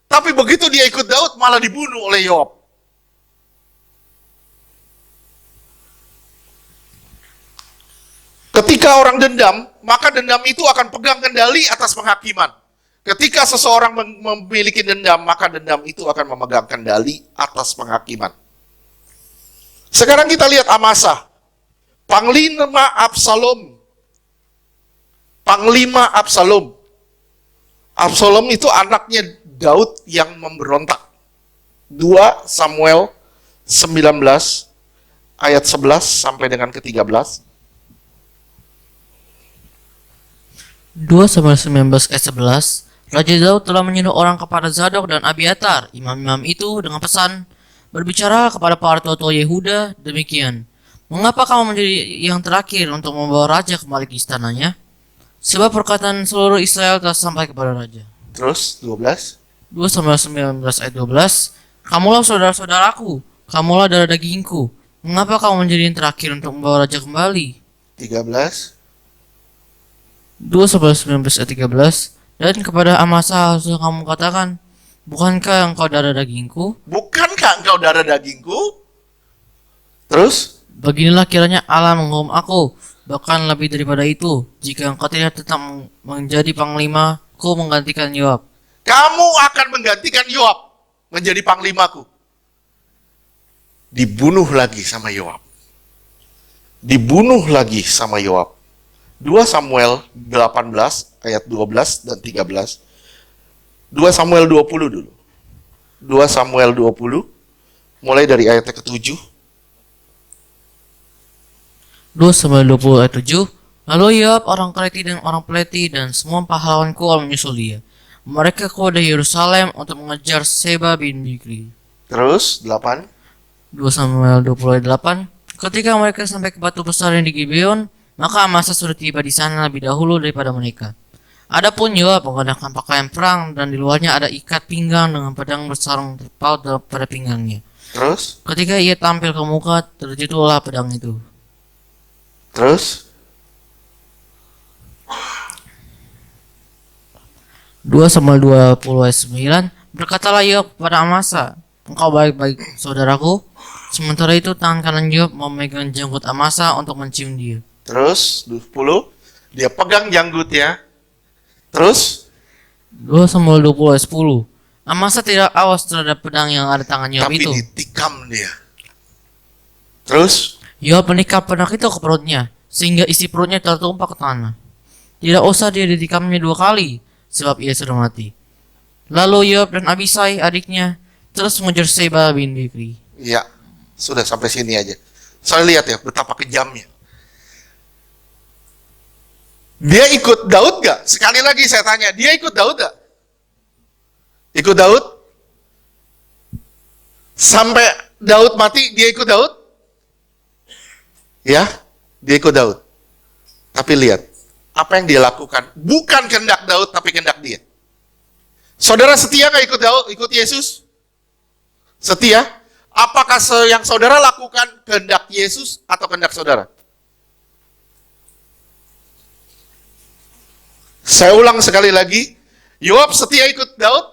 Tapi begitu dia ikut Daud malah dibunuh oleh Yoab. Ketika orang dendam, maka dendam itu akan pegang kendali atas penghakiman. Ketika seseorang memiliki dendam, maka dendam itu akan memegang kendali atas penghakiman. Sekarang kita lihat Amasa, Panglima Absalom. Absalom itu anaknya Daud yang memberontak. 2 Samuel 19 ayat 11 sampai dengan ke-13. 2 Samuel 19 ayat 11, Raja Daud telah menyuruh orang kepada Zadok dan Abiatar, imam-imam itu dengan pesan, berbicara kepada para tua-tua Yehuda demikian, mengapa kamu menjadi yang terakhir untuk membawa raja kembali ke istananya? Sebab perkataan seluruh Israel telah sampai kepada raja. Terus 12. 2 Samuel 19 ayat 12, kamulah saudara-saudaraku, kamulah darah dagingku, mengapa kamu menjadi yang terakhir untuk membawa raja kembali? 13. 2 Samuel 19 ayat 13, dan kepada Amasa harusnya kamu katakan, bukankah engkau darah dagingku? Terus? Beginilah kiranya Allah menghukum aku, bahkan lebih daripada itu, jika engkau tidak tetap menjadi panglima, ku menggantikan Yoab. Kamu akan menggantikan Yoab menjadi panglimaku. Dibunuh lagi sama Yoab. 2 Samuel 18 ayat 12 dan 13. 2 Samuel 20 dulu. 2 Samuel 20 mulai dari ayat ke-7. 2 Samuel 20 ayat 7, lalu Yoab orang Kreti dan orang Peleti dan semua pahlawanku menyusul dia. Mereka keluar dari Yerusalem untuk mengejar Seba bin Bikri. Terus 8. 2 Samuel 20 ayat 8, ketika mereka sampai ke batu besar yang di Gibeon, maka Amasa sudah tiba di sana lebih dahulu daripada mereka. Adapun Yoab mengenakan pakaian perang dan di luarnya ada ikat pinggang dengan pedang bersarung terpaut pada pinggangnya. Terus? Ketika ia tampil ke muka, terjatuhlah pedang itu. Terus? 2 Samuel 20 ayat 9, berkatalah Yoab kepada Amasa, engkau baik-baik saudaraku. Sementara itu tangan kanan Yoab memegang janggut Amasa untuk mencium dia. Terus 10, dia pegang janggutnya. Terus 2 Samuel 20 ayat 10. Amasa tidak awas terhadap pedang yang ada tangan Yoab tapi itu. ditikam dia. Terus Yoab menikam pedang itu ke perutnya, sehingga isi perutnya tertumpah ke tanah. Tidak usah dia ditikamnya 2 kali, sebab ia sudah mati. Lalu Yoab dan Abisai adiknya terus mengejar Seba bin Bikri. ya, sudah sampai sini aja. Saya lihat ya betapa kejamnya. Dia ikut Daud gak? Sekali lagi saya tanya, dia ikut Daud gak? Ikut Daud? Sampai Daud mati, dia ikut Daud? Ya, dia ikut Daud. Tapi lihat, apa yang dia lakukan? Bukan kehendak Daud, tapi kehendak dia. Saudara setia gak ikut Daud, ikut Yesus? Setia? Apakah yang saudara lakukan kehendak Yesus atau kehendak saudara? Saya ulang sekali lagi, Yoab setia ikut Daud?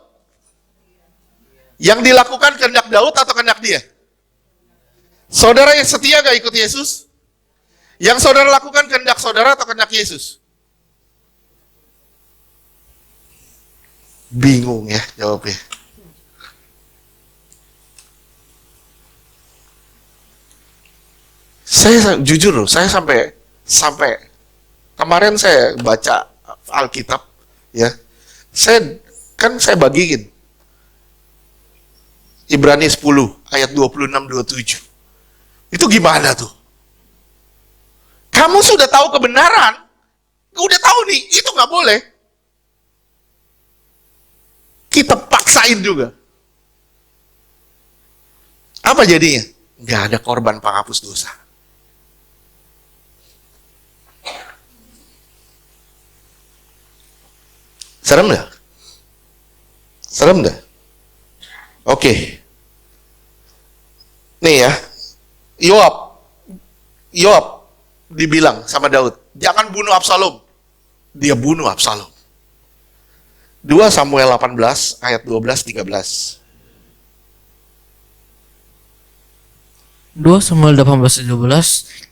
Yang dilakukan kehendak Daud atau kehendak dia? Saudara yang setia gak ikut Yesus? Yang saudara lakukan kehendak saudara atau kehendak Yesus? Bingung ya jawabnya. Saya jujur loh, saya sampai kemarin saya baca Alkitab ya. Saya bagiin Ibrani 10 ayat 26-27. Itu gimana tuh? Kamu sudah tahu kebenaran, udah tahu nih, itu nggak boleh. Kita paksain juga. Apa jadinya? Nggak ada korban penghapus dosa. Serem nggak? Serem nggak? Oke. Nih ya, Yoab dibilang sama Daud, jangan bunuh Absalom. Dia bunuh Absalom. 2 Samuel 18 ayat 12-13. 2 Samuel 18:12.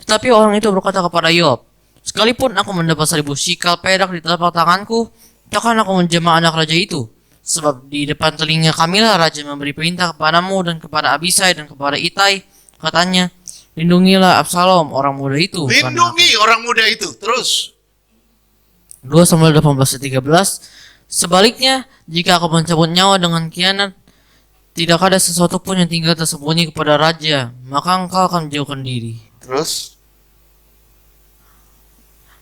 Tetapi orang itu berkata kepada Yoab, sekalipun aku mendapat 1000 shikal perak di telapak tanganku, takkan aku menjamah anak raja itu. Sebab di depan telinga kamilah raja memberi perintah kepadamu dan kepada Abisai dan kepada Itai. Katanya, lindungilah Absalom orang muda itu. Lindungi orang muda itu. Terus 2 Samuel 18:13. Sebaliknya, jika aku mencabut nyawa dengan khianat, tidak ada sesuatu pun yang tinggal tersembunyi kepada raja, maka engkau akan menjauhkan diri. Terus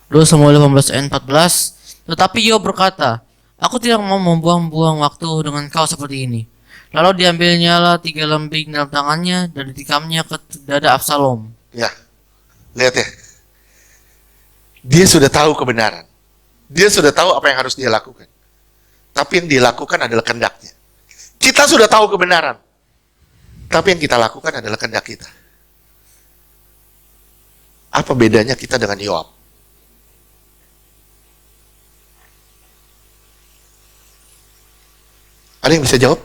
2 Samuel 18 ayat 14. Tetapi Yoab berkata, aku tidak mau membuang-buang waktu dengan kau seperti ini. Lalu diambilnyalah 3 lembing dalam tangannya dan ditikamnya ke dada Absalom. ya, lihat ya. Dia sudah tahu kebenaran. Dia sudah tahu apa yang harus dia lakukan. Tapi yang dilakukan adalah kehendaknya. Kita sudah tahu kebenaran. Tapi yang kita lakukan adalah kehendak kita. Apa bedanya kita dengan Yoab? Ada yang bisa jawab?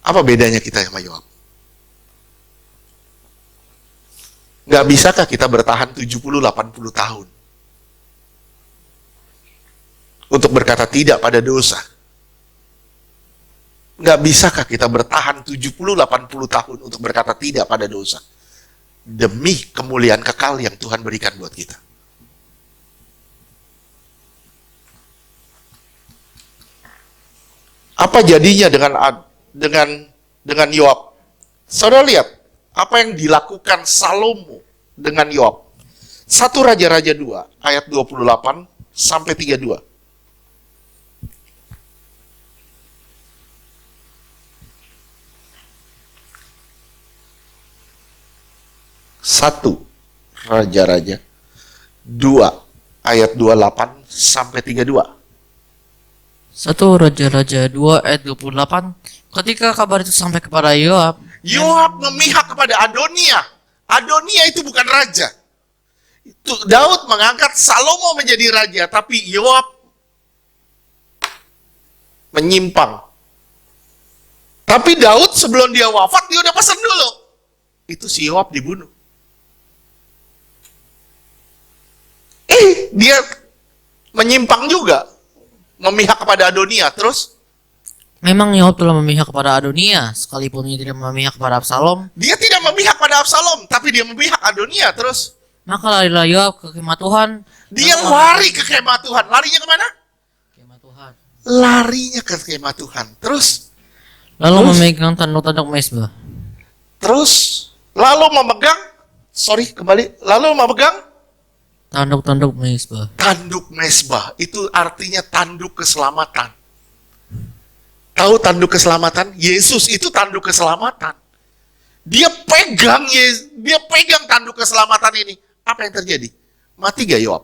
Apa bedanya kita sama Yoab? Nggak bisakah kita bertahan 70-80 tahun? Untuk berkata tidak pada dosa? Nggak bisakah kita bertahan 70-80 tahun untuk berkata tidak pada dosa? Demi kemuliaan kekal yang Tuhan berikan buat kita. Apa jadinya dengan Yoab? Saudara lihat apa yang dilakukan Salomo dengan Yoab. 1 Raja-Raja 2 ayat 28 sampai 32. 1 Raja-Raja 2 ayat 28 sampai 32. 1 Raja-Raja 2 ayat 28. Ketika kabar itu sampai kepada Yoab, Yoab memihak kepada Adonia. Adonia itu bukan raja. Itu Daud mengangkat Salomo menjadi raja, tapi Yoab menyimpang. Tapi Daud sebelum dia wafat dia udah pesan dulu. Itu si Yoab dibunuh. dia menyimpang juga, memihak kepada Adonia. Terus Memang Yoab telah memihak kepada Adonia, sekalipun ia tidak memihak kepada Absalom. dia tidak memihak pada Absalom, tapi dia memihak Adonia. Terus Maka larilah Yoab ke kemah Tuhan. dia lari ke kemah Tuhan. Larinya kemana? Kemah Tuhan. Larinya ke kemah Tuhan. Terus Lalu memegang tanduk-tanduk mezbah. lalu memegang, lalu memegang Tanduk-tanduk mezbah. tanduk mezbah. Itu artinya tanduk keselamatan. Tahu tanduk keselamatan? Yesus itu tanduk keselamatan. Dia pegang tanduk keselamatan ini. Apa yang terjadi? Mati gak Yoab?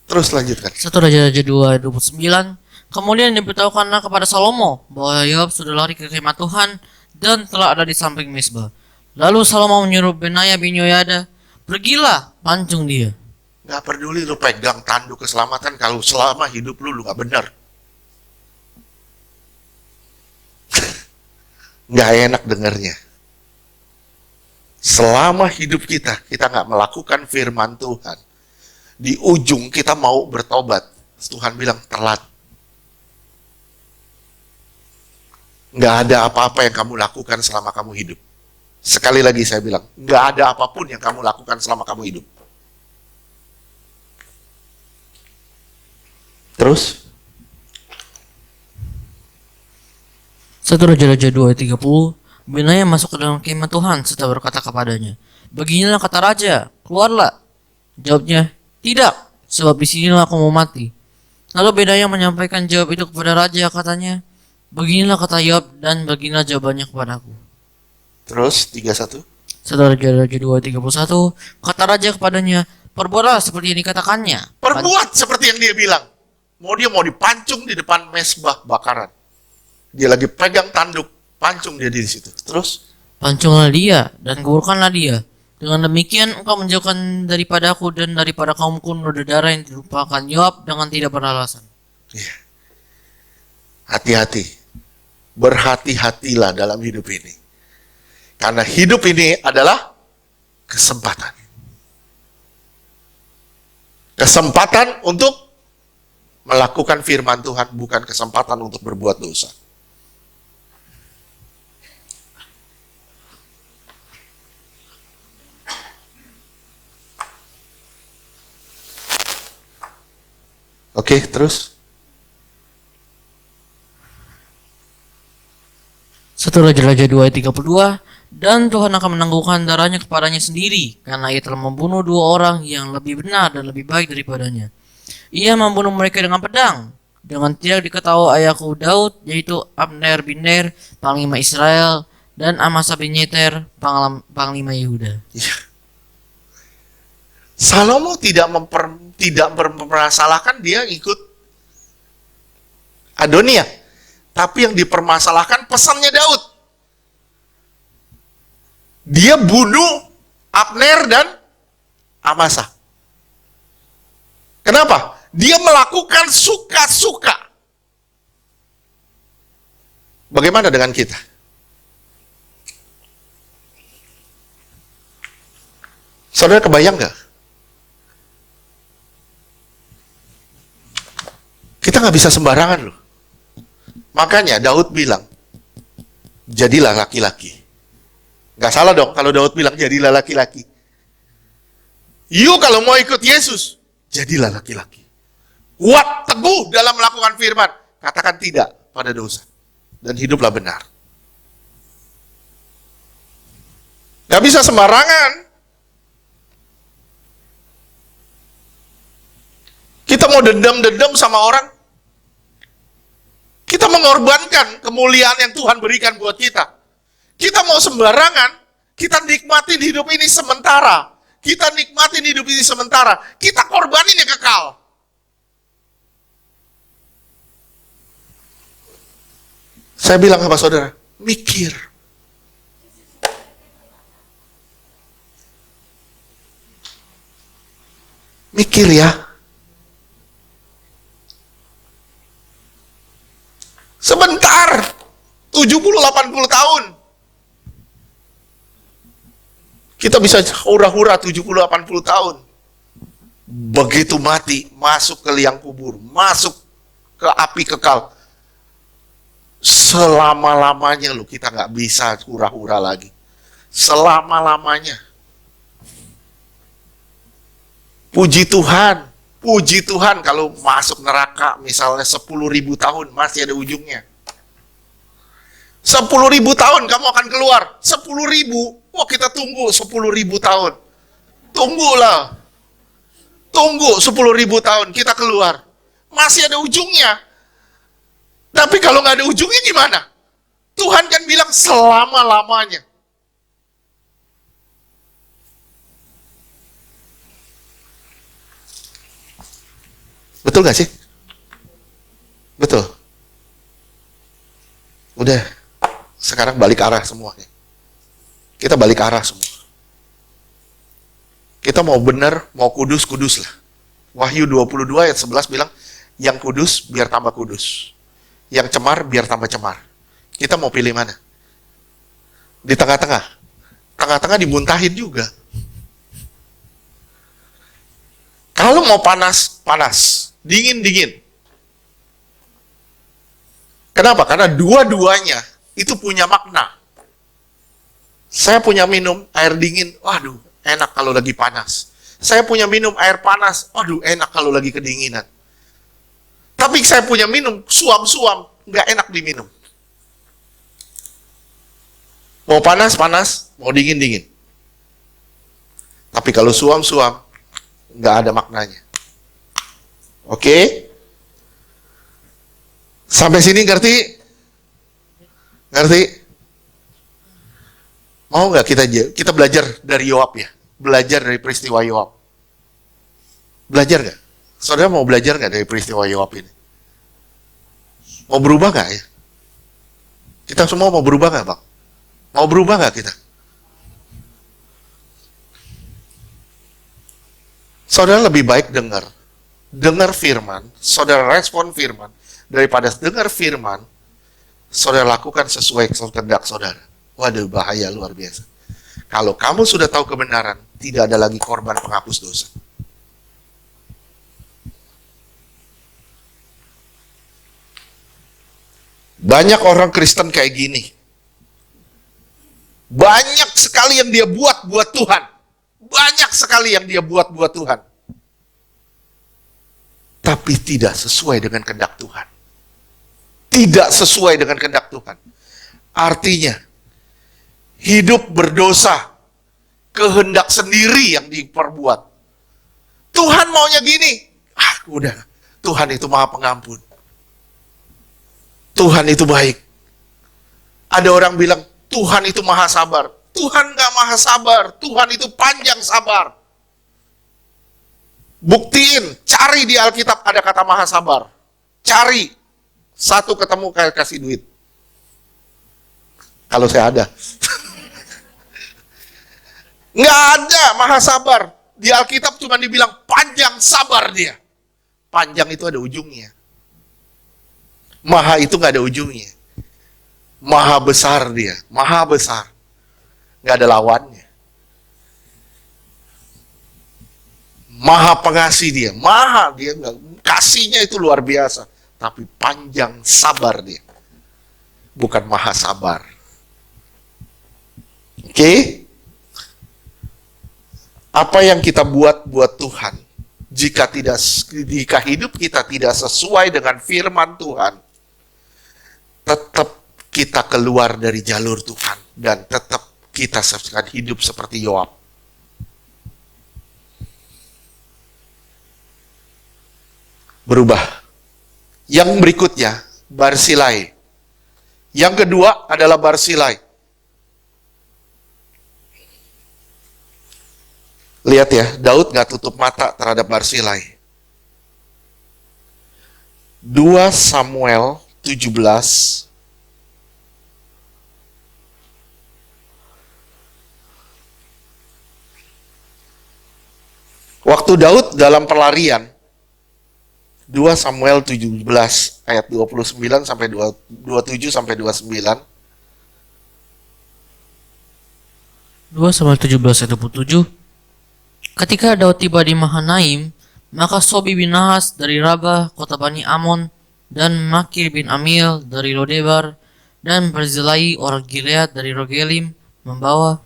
Terus lanjutkan. 1 Raja-Raja 2:29. Kemudian diberitahukanlah kepada Salomo bahwa Yoab sudah lari ke kemah Tuhan dan telah ada di samping mezbah. Lalu Salomo menyuruh Benaya bin Yoyada, pergilah, pancung dia. Gak peduli lu pegang tanduk keselamatan kalau selama hidup lu gak benar. Gak enak dengarnya. Selama hidup kita gak melakukan firman Tuhan. Di ujung kita mau bertobat. Tuhan bilang telat. Gak ada apa-apa yang kamu lakukan selama kamu hidup. Sekali lagi saya bilang, gak ada apapun yang kamu lakukan selama kamu hidup. Terus? 1 Raja-Raja 2:30. Benaya masuk ke dalam kemah Tuhan serta berkata kepadanya, beginilah kata raja, keluarlah. Jawabnya, tidak, sebab di sinilah aku mau mati. Lalu Benaya menyampaikan jawab itu kepada raja, katanya, beginilah kata Yoab dan beginilah jawabannya kepadaku. Terus 31. 1 Raja-Raja 2:31. Kata raja kepadanya, perbuatlah seperti yang dikatakannya. Perbuat seperti yang dia bilang. Dia mau dipancung di depan mezbah bakaran. Dia lagi pegang tanduk, pancung dia di situ. Terus Pancunglah dia dan kuburkanlah dia. Dengan demikian engkau menjauhkan daripadaku dan daripada kaumku darah yang dilupakan Yoab dengan tidak beralasan. ya, hati-hati. Berhati-hatilah dalam hidup ini. Karena hidup ini adalah kesempatan. Kesempatan untuk melakukan firman Tuhan, bukan kesempatan untuk berbuat dosa. Oke, terus 1 Raja-Raja 2:32. Dan Tuhan akan menangguhkan darahnya kepadanya sendiri, karena ia telah membunuh 2 orang yang lebih benar dan lebih baik daripadanya. Ia membunuh mereka dengan pedang, dengan tidak diketahui ayahku Daud, yaitu Abner bin Ner, panglima Israel, dan Amasa bin Yeter, panglima Yehuda. ya. Salomo tidak mempermasalahkan dia ikut Adonia. Tapi yang dipermasalahkan pesannya Daud. Dia bunuh Abner dan Amasa. Kenapa? Dia melakukan suka-suka. Bagaimana dengan kita? Saudara kebayang gak? Kita nggak bisa sembarangan loh. Makanya Daud bilang, jadilah laki-laki. Nggak salah dong kalau Daud bilang jadilah laki-laki. You kalau mau ikut Yesus, jadilah laki-laki. Kuat, teguh dalam melakukan firman. Katakan tidak pada dosa. Dan hiduplah benar. Nggak bisa sembarangan. Kita mau dendam-dendam sama orang. Kita mengorbankan kemuliaan yang Tuhan berikan buat kita. Kita mau sembarangan, kita nikmatin hidup ini sementara. Kita nikmatin hidup ini sementara. Kita korbanin yang kekal. Saya bilang sama saudara, mikir. Mikir ya. Sebentar, 70-80 tahun. Kita bisa hura-hura 70-80 tahun. Begitu mati, masuk ke liang kubur, masuk ke api kekal. Selama-lamanya loh, kita nggak bisa hura-hura lagi. Selama-lamanya. Puji Tuhan kalau masuk neraka misalnya 10.000 tahun masih ada ujungnya. 10.000 tahun kamu akan keluar. 10.000, wah kita tunggu 10.000 tahun. Tunggulah. Tunggu 10.000 tahun kita keluar. Masih ada ujungnya. Tapi kalau nggak ada ujungnya gimana? Tuhan kan bilang selama-lamanya. Betul gak sih? Betul. Udah, sekarang balik arah semuanya. Kita balik arah semua. Kita mau benar, mau kudus, kudus lah. Wahyu 22 ayat 11 bilang, yang kudus biar tambah kudus. Yang cemar biar tambah cemar. Kita mau pilih mana? Di tengah-tengah. Tengah-tengah dimuntahin juga. Kalau mau panas, panas. Dingin, dingin. Kenapa? Karena dua-duanya itu punya makna. Saya punya minum air dingin, waduh, enak kalau lagi panas. Saya punya minum air panas, waduh, enak kalau lagi kedinginan. Tapi saya punya minum suam-suam, nggak enak diminum. Mau panas, panas, mau dingin, dingin. Tapi kalau suam-suam, nggak ada maknanya. Oke? Sampai sini ngerti? Ngerti? Mau nggak kita belajar dari Yoab ya? Belajar dari peristiwa Yoab. Belajar nggak? Saudara mau belajar nggak dari peristiwa Yoab ini? Mau berubah nggak ya? Kita semua mau berubah nggak, Bang? Mau berubah nggak kita? Saudara lebih baik dengar firman, saudara respon firman, daripada dengar firman, saudara lakukan sesuai kehendak saudara. Waduh, bahaya luar biasa. Kalau kamu sudah tahu kebenaran, tidak ada lagi korban penghapus dosa. Banyak orang Kristen kayak gini. Banyak sekali yang dia buat Tuhan. Banyak sekali yang dia buat Tuhan. Tapi tidak sesuai dengan kehendak Tuhan. Tidak sesuai dengan kehendak Tuhan. Artinya, hidup berdosa, kehendak sendiri yang diperbuat. Tuhan maunya gini. Udah, Tuhan itu Maha Pengampun. Tuhan itu baik. Ada orang bilang, Tuhan itu Maha Sabar. Tuhan gak Maha Sabar. Tuhan itu panjang sabar. Buktiin, cari di Alkitab ada kata Maha Sabar. Cari. Satu ketemu kayak kasih duit. Kalau saya ada. Nggak ada Maha Sabar. Di Alkitab cuma dibilang panjang sabar dia. Panjang itu ada ujungnya. Maha itu nggak ada ujungnya. Maha besar dia. Maha besar. Nggak ada lawannya. Maha pengasih dia, maha dia, kasihnya itu luar biasa, tapi panjang sabar dia, bukan maha sabar. Oke? Apa yang kita buat Tuhan, jika hidup kita tidak sesuai dengan firman Tuhan, tetap kita keluar dari jalur Tuhan dan tetap kita akan hidup seperti Yoab. Berubah. Yang berikutnya, Barsilai. Yang kedua adalah Barsilai. Lihat ya, Daud nggak tutup mata terhadap Barsilai. 2 Samuel 17. Waktu Daud dalam pelarian, 2 Samuel 17 ayat 29 sampai 27 sampai 29. 2 Samuel 17 ayat 27. Ketika Daud tiba di Mahanaim, Maka Sobi bin Nahas dari Rabah, kota Bani Amon, dan Makir bin Amil dari Lodebar, dan Barzilai orang Gilead dari Rogelim membawa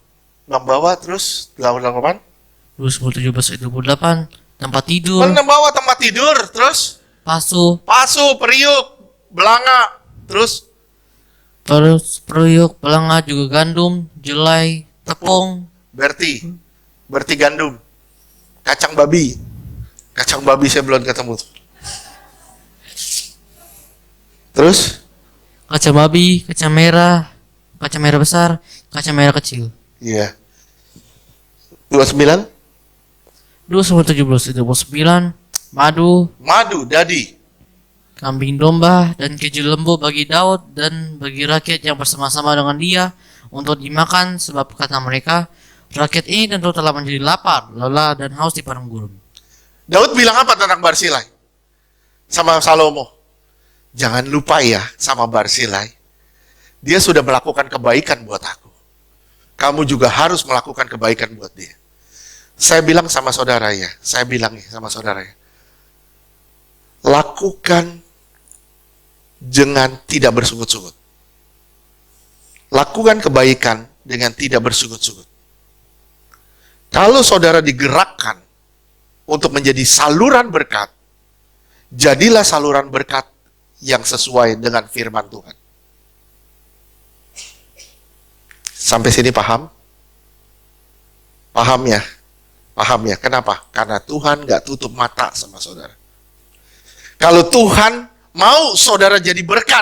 Terus 8 2:17-28 tempat tidur, membawa tempat tidur, terus pasu, periuk, belanga, terus periuk, pelanga, juga gandum, jelai, tepung, berarti gandum, kacang babi saya belum ketemu. Terus kacang babi, kacang merah besar, kacang merah kecil. iya 29 2:17-29 madu, dadi, kambing domba, dan keju lembu bagi Daud dan bagi rakyat yang bersama-sama dengan dia untuk dimakan, sebab kata mereka, rakyat ini tentu telah menjadi lapar, lelah, dan haus di padang gurun. Daud bilang apa tentang Barzilai sama Salomo? Jangan lupa ya sama Barzilai, dia sudah melakukan kebaikan buat aku. Kamu juga harus melakukan kebaikan buat dia. Saya bilang sama saudara ya, lakukan dengan tidak bersungut-sungut. Lakukan kebaikan dengan tidak bersungut-sungut. Kalau saudara digerakkan untuk menjadi saluran berkat, jadilah saluran berkat yang sesuai dengan firman Tuhan. Sampai sini paham? Paham ya? Kenapa? Karena Tuhan gak tutup mata sama saudara. Kalau Tuhan mau saudara jadi berkat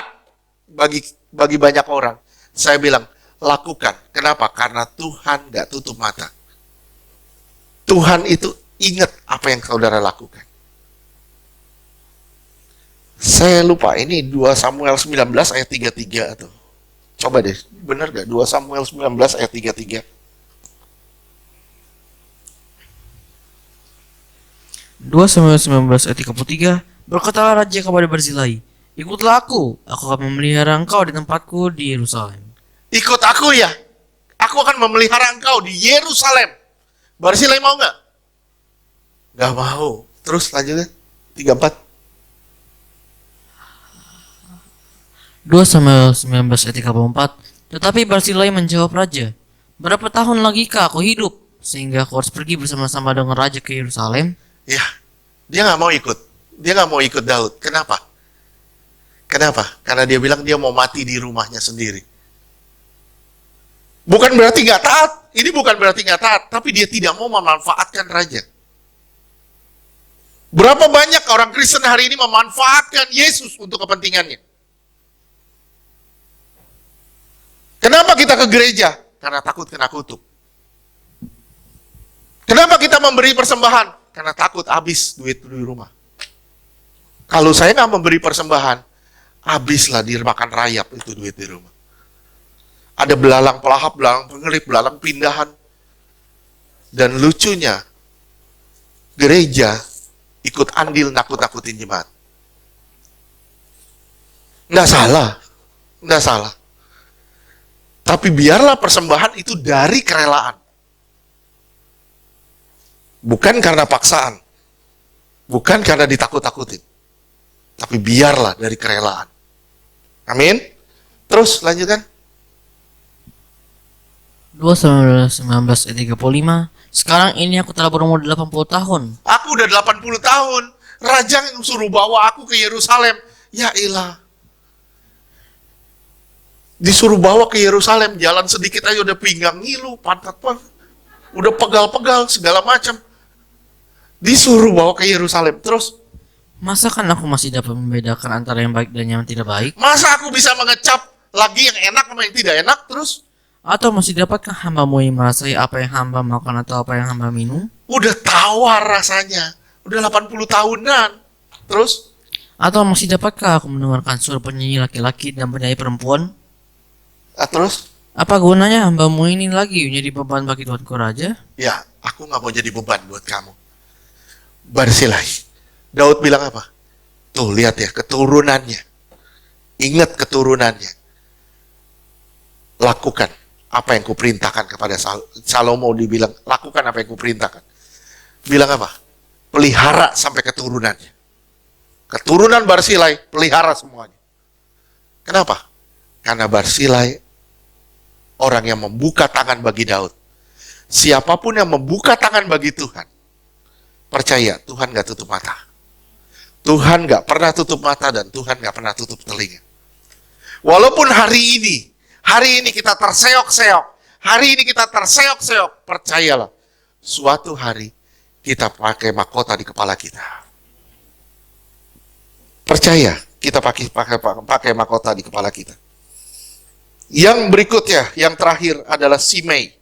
bagi banyak orang, saya bilang lakukan. Kenapa? Karena Tuhan gak tutup mata. Tuhan itu ingat apa yang saudara lakukan. Saya lupa, ini 2 Samuel 19 ayat 33 tuh. Coba deh, benar gak? 2 Samuel 19 ayat 33. 2 Samuel 19 ayat 33, berkatalah raja kepada Barzilai, ikutlah aku akan memelihara engkau di tempatku di Yerusalem. Ikut aku ya, aku akan memelihara engkau di Yerusalem. Barzilai mau gak? Gak mau. Terus lanjutnya 34. 2 Samuel 19 ayat 34, tetapi Barzilai menjawab raja, berapa tahun lagi kah aku hidup sehingga aku harus pergi bersama-sama dengan raja ke Yerusalem? Ya, dia gak mau ikut. Dia gak mau ikut Daud. Kenapa? Karena dia bilang dia mau mati di rumahnya sendiri. Bukan berarti gak taat. Ini bukan berarti gak taat. Tapi dia tidak mau memanfaatkan raja. Berapa banyak orang Kristen hari ini memanfaatkan Yesus untuk kepentingannya? Kenapa kita ke gereja? Karena takut kena kutuk. Kenapa kita memberi persembahan? Karena takut habis duit di rumah. Kalau saya nggak memberi persembahan, habislah dimakan rayap itu duit di rumah. Ada belalang pelahap, belalang pengelip, belalang pindahan. Dan lucunya, gereja ikut andil nakut-nakutin jemaat. Nggak salah. Tapi biarlah persembahan itu dari kerelaan. Bukan karena paksaan. Bukan karena ditakut-takutin. Tapi biarlah dari kerelaan. Amin. Terus lanjutkan. 2 Samuel 19 ayat 35, sekarang ini aku telah berumur 80 tahun. Aku udah 80 tahun. Raja yang suruh bawa aku ke Yerusalem. Ya ilah. Disuruh bawa ke Yerusalem, jalan sedikit aja udah pinggang ngilu, pantat udah pegal-pegal segala macam. Disuruh bawa ke Yerusalem. Terus, masa kan aku masih dapat membedakan antara yang baik dan yang tidak baik? Masa aku bisa mengecap lagi yang enak sama yang tidak enak? Terus, atau masih dapatkah hambamu yang merasai apa yang hamba makan atau apa yang hamba minum? Udah tawar rasanya, udah 80 tahunan. Terus, atau masih dapatkah aku mendengarkan suara penyanyi laki-laki dan penyanyi perempuan? Terus, apa gunanya hambamu ini lagi menjadi beban bagi Tuanku Raja? Ya, aku gak mau jadi beban buat kamu. Barzilai. Daud bilang apa? Tuh, lihat ya, keturunannya. Ingat keturunannya. Lakukan apa yang kuperintahkan kepada Salomo. Dibilang, lakukan apa yang kuperintahkan. Bilang apa? pelihara sampai keturunannya. Keturunan Barsilai, pelihara semuanya. Kenapa? Karena Barsilai orang yang membuka tangan bagi Daud. Siapapun yang membuka tangan bagi Tuhan, percaya Tuhan gak tutup mata. Tuhan gak pernah tutup mata dan Tuhan gak pernah tutup telinga. Walaupun hari ini kita terseok-seok, hari ini kita terseok-seok, percayalah, suatu hari kita pakai mahkota di kepala kita. Percaya, kita pakai mahkota di kepala kita. Yang berikutnya, yang terakhir adalah Simei.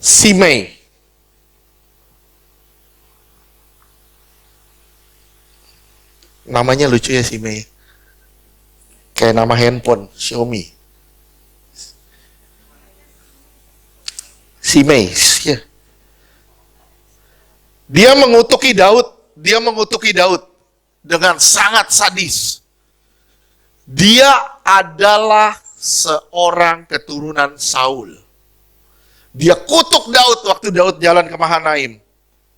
Simei. Namanya lucu ya, Simei. Kayak nama handphone, Xiaomi. Simei, ya. Dia mengutuki Daud dengan sangat sadis. Dia adalah seorang keturunan Saul. Dia kutuk Daud waktu Daud jalan ke Mahanaim.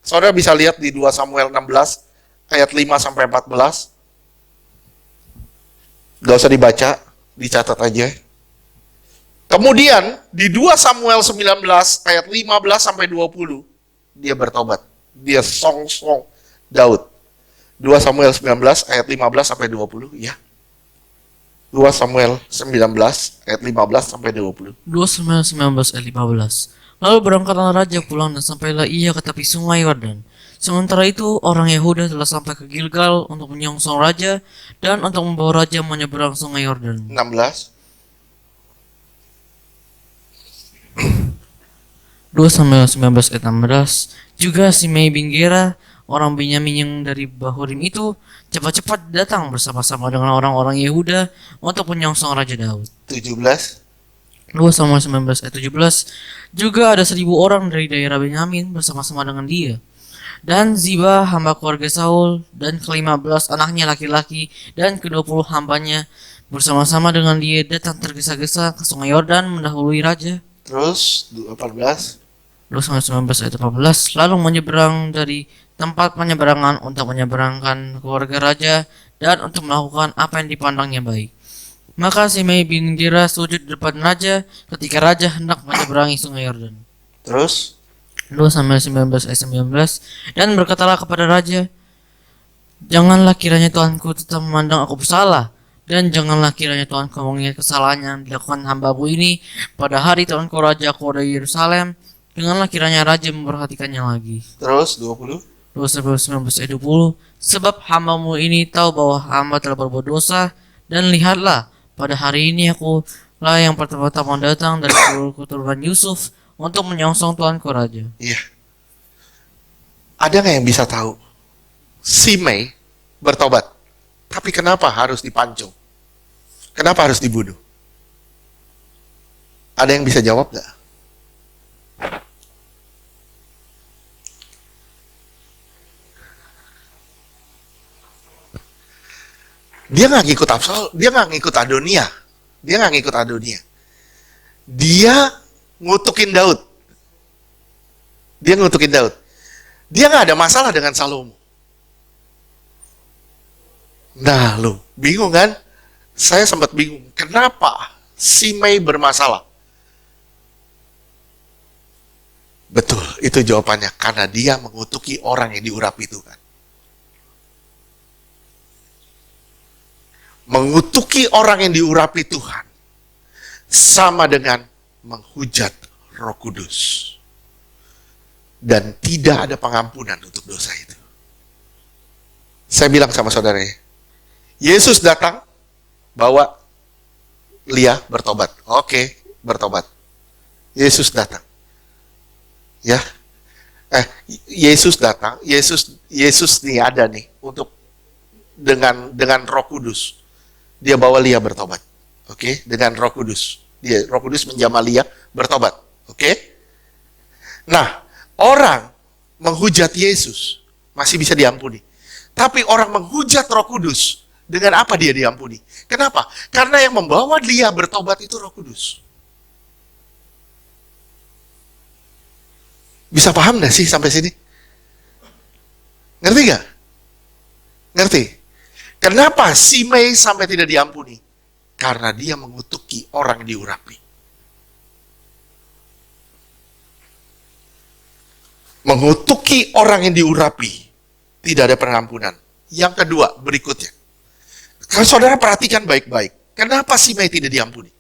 Saudara bisa lihat di 2 Samuel 16 ayat 5-14. Gak usah dibaca, dicatat aja. Kemudian di 2 Samuel 19 ayat 15-20 dia bertobat. Dia song-song Daud. 2 Samuel 19 ayat 15-20 ya. 2 Samuel 19 ayat 15-20. 2 Samuel 19 ayat 15. Lalu berangkatlah raja pulang dan sampailah ia ke tepi sungai Yordan. Sementara itu orang Yehuda telah sampai ke Gilgal untuk menyongsong raja dan untuk membawa raja menyeberang sungai Yordan. 16. 2 Samuel 19 ayat 16. Juga Simei bin Gera, orang Benyamin yang dari Bahurim itu, cepat-cepat datang bersama-sama dengan orang-orang Yehuda untuk menyongsong Raja Daud. 17. 2 Samuel 19 ayat 17. Juga ada 1.000 orang dari daerah Benyamin bersama-sama dengan dia. Dan Ziba, hamba keluarga Saul, dan ke-15 anaknya laki-laki, dan ke-20 hambanya bersama-sama dengan dia datang tergesa-gesa ke sungai Yordan mendahului raja. Terus 18. 2 Samuel 19 ayat 14. Lalu menyeberang dari tempat penyeberangan untuk menyeberangkan keluarga raja dan untuk melakukan apa yang dipandangnya baik. Maka Simei bin Gera sujud di depan raja ketika raja hendak menyeberangi sungai Yordan. Terus 2 Samuel 19 ayat 19. Dan berkatalah kepada raja, janganlah kiranya Tuanku tetap memandang aku bersalah, dan janganlah kiranya Tuanku mengingat kesalahan yang dilakukan hambaku ini pada hari Tuanku Raja keluar dari Yerusalem. Janganlah kiranya raja memperhatikannya lagi. Terus 20. 2 Samuel 19 ayat 20. Sebab hambamu ini tahu bahwa hamba telah berbuat dosa, dan lihatlah, pada hari ini aku lah yang pertama-tama datang dari seluruh keturunan Yusuf untuk menyongsong Tuanku Raja. Iya. Ada nggak yang bisa tahu? Simei bertobat. Tapi kenapa harus dipancung? Kenapa harus dibunuh? Ada yang bisa jawab nggak? Dia nggak ngikut Absalom, dia nggak ngikut Adonia. Dia nggak ngikut Adonia. Dia ngutukin Daud. Dia ngutukin Daud. Dia nggak ada masalah dengan Salomo. Nah, lu bingung kan? Saya sempat bingung. Kenapa Simei bermasalah? Betul, itu jawabannya. Karena dia mengutuki orang yang diurapi Tuhan. Mengutuki orang yang diurapi Tuhan sama dengan menghujat Roh Kudus. Dan tidak ada pengampunan untuk dosa itu. Saya bilang sama saudara, Yesus datang bawa Lia bertobat. Oke, bertobat. Yesus datang. Ya. Yesus datang, Yesus nih ada nih untuk dengan Roh Kudus. Dia bawa Lia bertobat. Oke, dengan Roh Kudus. Roh Kudus menjamah Lia bertobat. Oke? Nah, orang menghujat Yesus masih bisa diampuni. Tapi orang menghujat Roh Kudus, dengan apa dia diampuni? Kenapa? Karena yang membawa Lia bertobat itu Roh Kudus. Bisa paham gak sih sampai sini? Ngerti gak? Ngerti? Kenapa Simei sampai tidak diampuni? Karena dia mengutuki orang yang diurapi. Mengutuki orang yang diurapi, tidak ada pengampunan. Yang kedua, berikutnya. Kalau saudara perhatikan baik-baik, kenapa Simei tidak diampuni?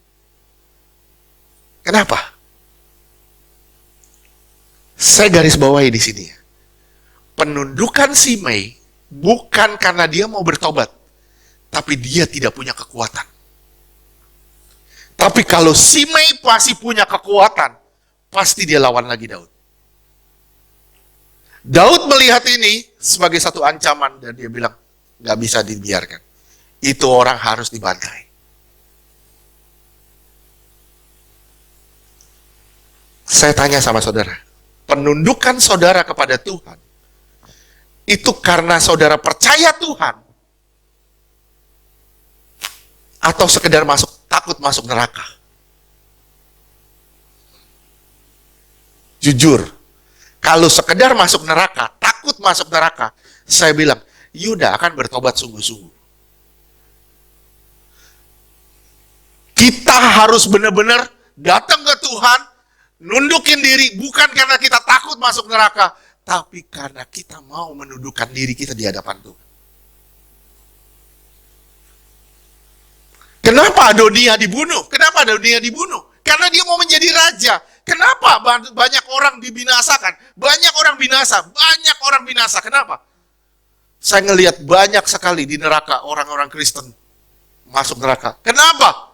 Kenapa? Saya garis bawahi di sini. Penundukan Simei bukan karena dia mau bertobat, tapi dia tidak punya kekuatan. Tapi kalau Simei pasti punya kekuatan, pasti dia lawan lagi Daud. Daud melihat ini sebagai satu ancaman dan dia bilang, gak bisa dibiarkan. Itu orang harus dibantai. Saya tanya sama saudara, penundukan saudara kepada Tuhan, itu karena saudara percaya Tuhan, atau sekedar takut masuk neraka? Jujur, kalau sekedar masuk neraka, takut masuk neraka, saya bilang, Yuda akan bertobat sungguh-sungguh. Kita harus benar-benar datang ke Tuhan, nundukin diri, bukan karena kita takut masuk neraka, tapi karena kita mau menundukkan diri kita di hadapan Tuhan. Kenapa Adonia dibunuh? Kenapa Adonia dibunuh? Karena dia mau menjadi raja. Kenapa banyak orang dibinasakan? Banyak orang binasa. Kenapa? Saya ngelihat banyak sekali di neraka orang-orang Kristen masuk neraka. Kenapa?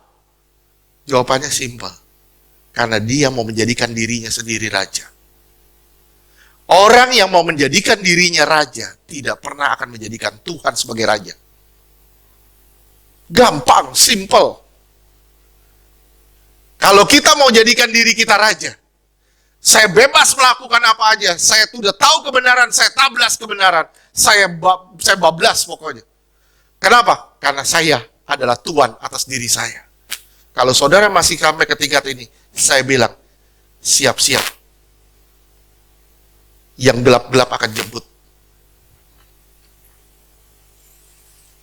Jawabannya simpel. Karena dia mau menjadikan dirinya sendiri raja. Orang yang mau menjadikan dirinya raja tidak pernah akan menjadikan Tuhan sebagai raja. Gampang, simple. Kalau kita mau jadikan diri kita raja, saya bebas melakukan apa aja, saya sudah tahu kebenaran, saya tablas kebenaran, saya bablas pokoknya. Kenapa? Karena saya adalah Tuhan atas diri saya. Kalau saudara masih sampai ke tingkat ini, saya bilang, siap-siap. Yang gelap-gelap akan jemput.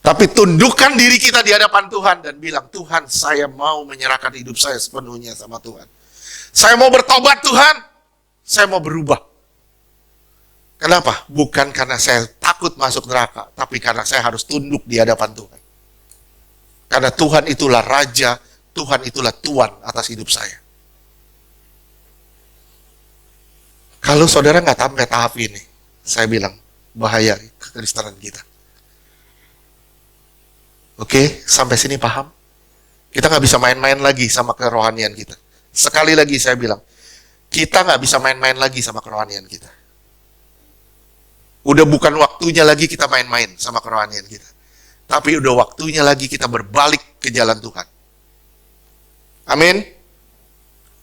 Tapi tundukkan diri kita di hadapan Tuhan dan bilang, Tuhan, saya mau menyerahkan hidup saya sepenuhnya sama Tuhan. Saya mau bertobat, Tuhan. Saya mau berubah. Kenapa? Bukan karena saya takut masuk neraka, tapi karena saya harus tunduk di hadapan Tuhan. Karena Tuhan itulah Raja, Tuhan itulah Tuan atas hidup saya. Kalau saudara nggak sampai tahap ini, saya bilang, bahaya kekristenan kita. Oke, sampai sini paham? Kita nggak bisa main-main lagi sama kerohanian kita. Sekali lagi saya bilang, kita nggak bisa main-main lagi sama kerohanian kita. Udah bukan waktunya lagi kita main-main sama kerohanian kita. Tapi udah waktunya lagi kita berbalik ke jalan Tuhan. Amin.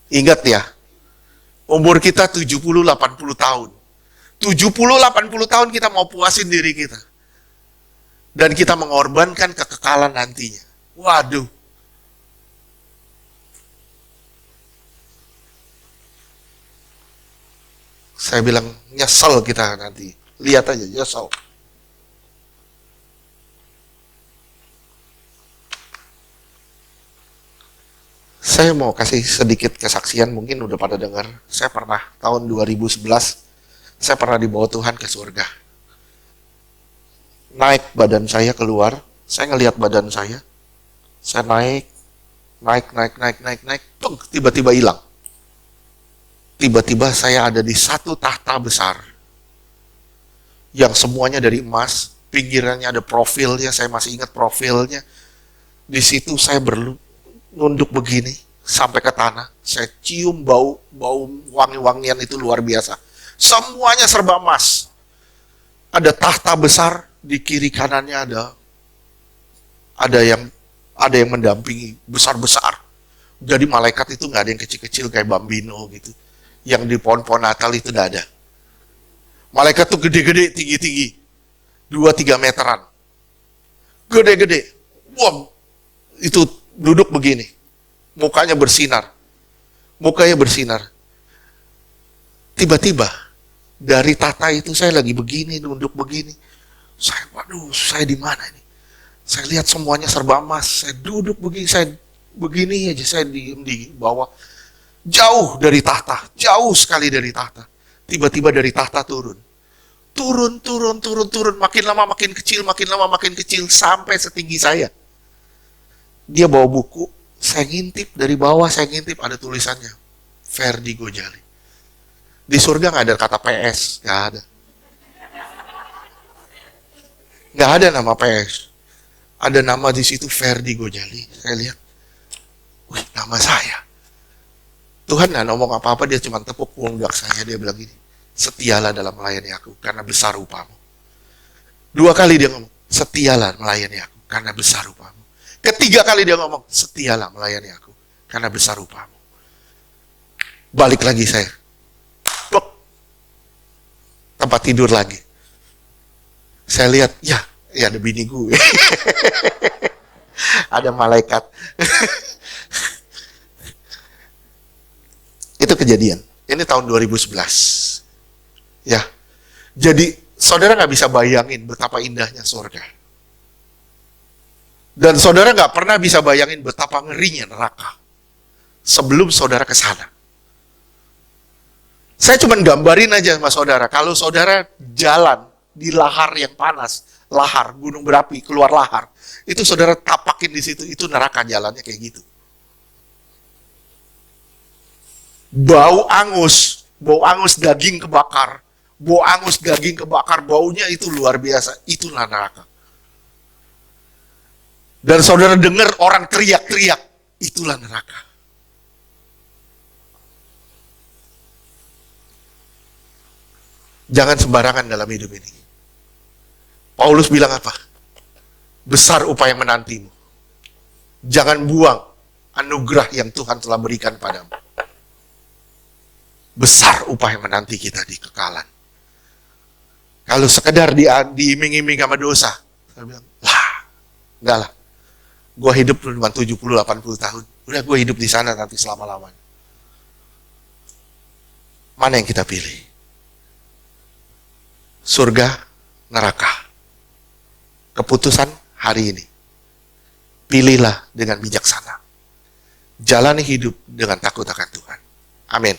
Ingat ya, umur kita 70-80 tahun. 70-80 tahun kita mau puasin diri kita. Dan kita mengorbankan kekekalan nantinya. Waduh. Saya bilang, nyesel kita nanti. Lihat aja, nyesel. Saya mau kasih sedikit kesaksian, mungkin udah pada dengar. Saya pernah, tahun 2011, saya pernah dibawa Tuhan ke surga. Naik badan saya keluar, saya ngelihat badan saya naik, tiba-tiba hilang. Tiba-tiba saya ada di satu tahta besar, yang semuanya dari emas, pinggirannya ada profilnya, saya masih ingat profilnya. Di situ saya nunduk begini, sampai ke tanah, saya cium bau wangi-wangian itu luar biasa. Semuanya serba emas. Ada tahta besar, di kiri kanannya ada yang mendampingi besar-besar. Jadi malaikat itu nggak ada yang kecil-kecil kayak Bambino gitu. Yang di pohon-pohon Natal itu nggak ada. Malaikat tuh gede-gede, tinggi-tinggi. 2-3 meteran. Gede-gede. Wah, itu duduk begini. Mukanya bersinar. Tiba-tiba, Dari tata itu saya lagi begini, nunduk begini. Waduh, saya di mana ini? Saya lihat semuanya serba emas. Saya duduk begini, saya begini aja, saya diem di bawah. Jauh dari tahta, jauh sekali dari tahta. Tiba-tiba dari tahta turun. Turun, makin lama makin kecil, sampai setinggi saya. Dia bawa buku, saya ngintip dari bawah, saya ngintip ada tulisannya. Ferdy Gojali. Di surga nggak ada kata PS, nggak ada. Nggak ada nama PS. Ada nama di situ Ferdy Gojali. Saya lihat, wih, nama saya. Tuhan nggak ngomong apa-apa, dia cuma tepuk pundak saya, dia bilang gini, setialah dalam melayani aku, karena besar upamu. 2 kali dia ngomong, setialah melayani aku, karena besar upamu. 3 kali dia ngomong, setialah melayani aku, karena besar upamu. Balik lagi saya. Plok. Tempat tidur lagi. Saya lihat, ya ada bini gue. Ada malaikat. Itu kejadian. Ini tahun 2011. Ya. Jadi, saudara nggak bisa bayangin betapa indahnya surga. Dan saudara nggak pernah bisa bayangin betapa ngerinya neraka. Sebelum saudara ke sana. Saya cuma gambarin aja sama saudara. Kalau saudara jalan di lahar yang panas, lahar, gunung berapi, keluar lahar. Itu saudara tapakin di situ, itu neraka jalannya kayak gitu. Bau angus daging kebakar, baunya itu luar biasa, itulah neraka. Dan saudara dengar orang teriak-teriak, itulah neraka. Jangan sembarangan dalam hidup ini. Paulus bilang apa? Besar upah yang menantimu. Jangan buang anugerah yang Tuhan telah berikan padamu. Besar upah yang menanti kita di kekalan. Kalau sekedar diiming-iming sama dosa, saya bilang, enggak lah. Gue hidup cuma 70-80 tahun. Udah gue hidup di sana nanti selama-lamanya. Mana yang kita pilih? Surga, neraka. Keputusan hari ini. Pilihlah dengan bijaksana. Jalani hidup dengan takut akan Tuhan. Amin.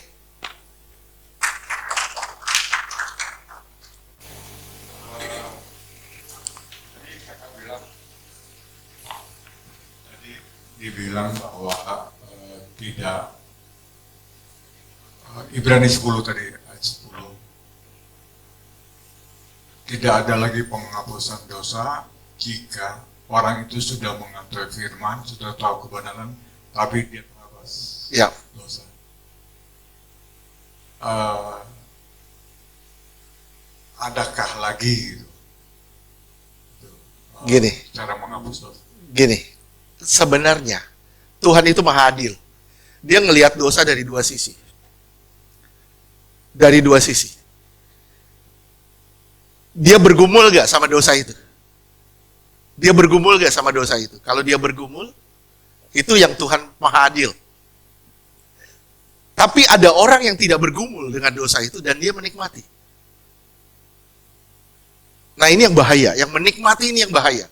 Dibilang bahwa tidak Ibrani 10 tadi ayat 10 tidak ada lagi penghapusan dosa jika orang itu sudah mengetahui firman, sudah tahu kebenaran, tapi dia terhapus dosa. Adakah lagi gitu? Gini. Cara menghapus dosa? Gini. Sebenarnya Tuhan itu maha adil. Dia ngelihat dosa dari 2 sisi. Dari 2 sisi. Dia bergumul gak sama dosa itu? Dia bergumul gak sama dosa itu? Kalau dia bergumul, itu yang Tuhan maha adil. Tapi ada orang yang tidak bergumul dengan dosa itu dan dia menikmati. Nah ini yang bahaya. Yang menikmati ini yang bahaya.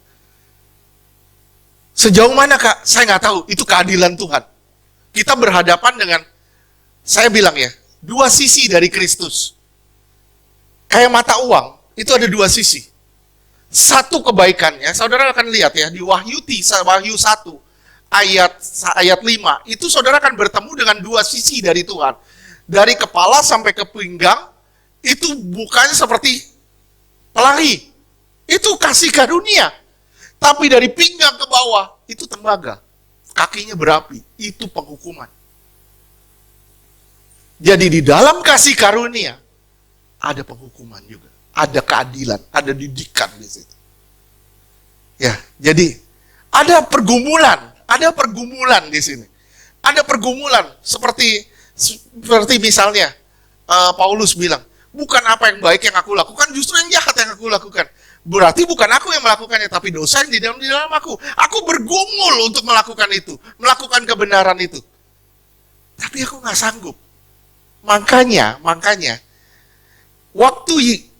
Sejauh mana Kak? Saya nggak tahu. Itu keadilan Tuhan. Kita berhadapan dengan, saya bilang ya, 2 sisi dari Kristus. Kayak mata uang, itu ada 2 sisi. Satu kebaikannya, saudara akan lihat ya, di Wahyu 1, ayat 5, itu saudara akan bertemu dengan 2 sisi dari Tuhan. Dari kepala sampai ke pinggang, itu bukannya seperti pelangi. Itu kasih karunia. Tapi dari pinggang ke bawah, itu tembaga. Kakinya berapi, itu penghukuman. Jadi di dalam kasih karunia, ada penghukuman juga. Ada keadilan, ada didikan di situ. Ya, jadi ada pergumulan di sini. Ada pergumulan, seperti misalnya, Paulus bilang, bukan apa yang baik yang aku lakukan, justru yang jahat yang aku lakukan. Berarti bukan aku yang melakukannya, tapi dosa yang di dalam aku. Aku bergumul untuk melakukan itu, melakukan kebenaran itu. Tapi aku nggak sanggup. Makanya, Waktu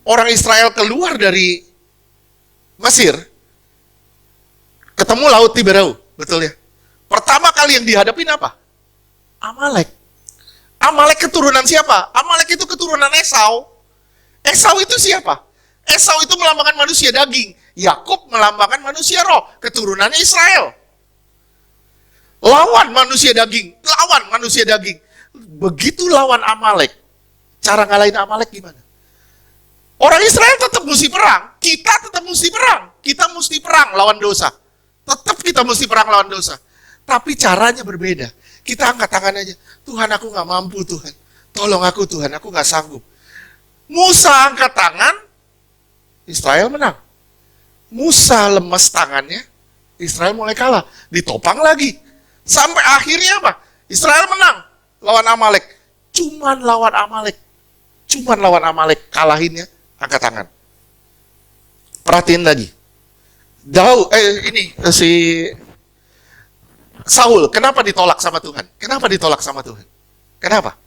orang Israel keluar dari Mesir, ketemu Laut Tiberau, betul ya? Pertama kali yang dihadapin apa? Amalek. Amalek keturunan siapa? Amalek itu keturunan Esau. Esau itu siapa? Esau itu melambangkan manusia daging. Yakub melambangkan manusia roh, keturunannya Israel. Lawan manusia daging, lawan manusia daging. Begitu lawan Amalek. Cara ngalahin Amalek gimana? Orang Israel tetap mesti perang, kita tetap mesti perang. Kita mesti perang lawan dosa. Tetap kita mesti perang lawan dosa. Tapi caranya berbeda. Kita angkat tangan aja. Tuhan, aku gak mampu, Tuhan. Tolong aku, Tuhan, aku gak sanggup. Musa angkat tangan, Israel menang. Musa lemes tangannya, Israel mulai kalah. Ditopang lagi. Sampai akhirnya apa? Israel menang lawan Amalek. Cuman lawan Amalek kalahinnya, angkat tangan. Perhatiin lagi. Si Saul, kenapa ditolak sama Tuhan? Kenapa ditolak sama Tuhan? Kenapa?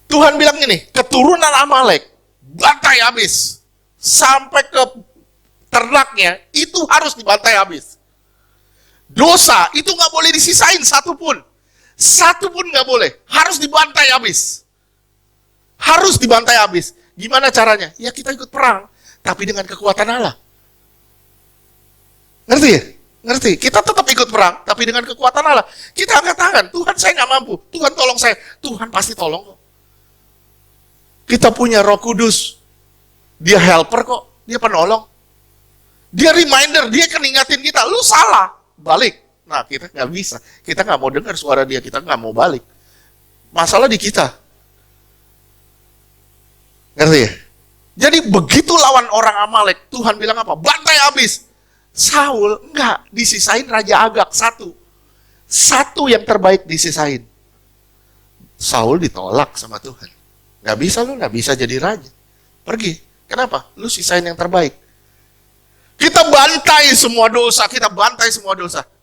Tuhan bilang gini, keturunan Amalek, bantai habis. Sampai ke ternaknya, itu harus dibantai habis. Dosa, itu gak boleh disisain satupun. Satupun gak boleh. Harus dibantai habis. Harus dibantai habis. Gimana caranya? Ya kita ikut perang, tapi dengan kekuatan Allah. Ngerti ya? Ngerti? Kita tetap ikut perang, tapi dengan kekuatan Allah. Kita angkat tangan, Tuhan saya nggak mampu, Tuhan tolong saya. Tuhan pasti tolong kok. Kita punya Roh Kudus. Dia helper kok, dia penolong. Dia reminder, dia kan ingatin kita, lu salah, balik. Nah kita nggak bisa, kita nggak mau dengar suara dia, kita nggak mau balik. Masalah di kita. Ngerti ya? Jadi begitu lawan orang Amalek, Tuhan bilang apa? Bantai habis. Saul enggak, disisain Raja Agag satu yang terbaik disisain. Saul ditolak sama Tuhan. Lu nggak bisa jadi raja. Pergi. Kenapa? Lu sisain yang terbaik. Kita bantai semua dosa,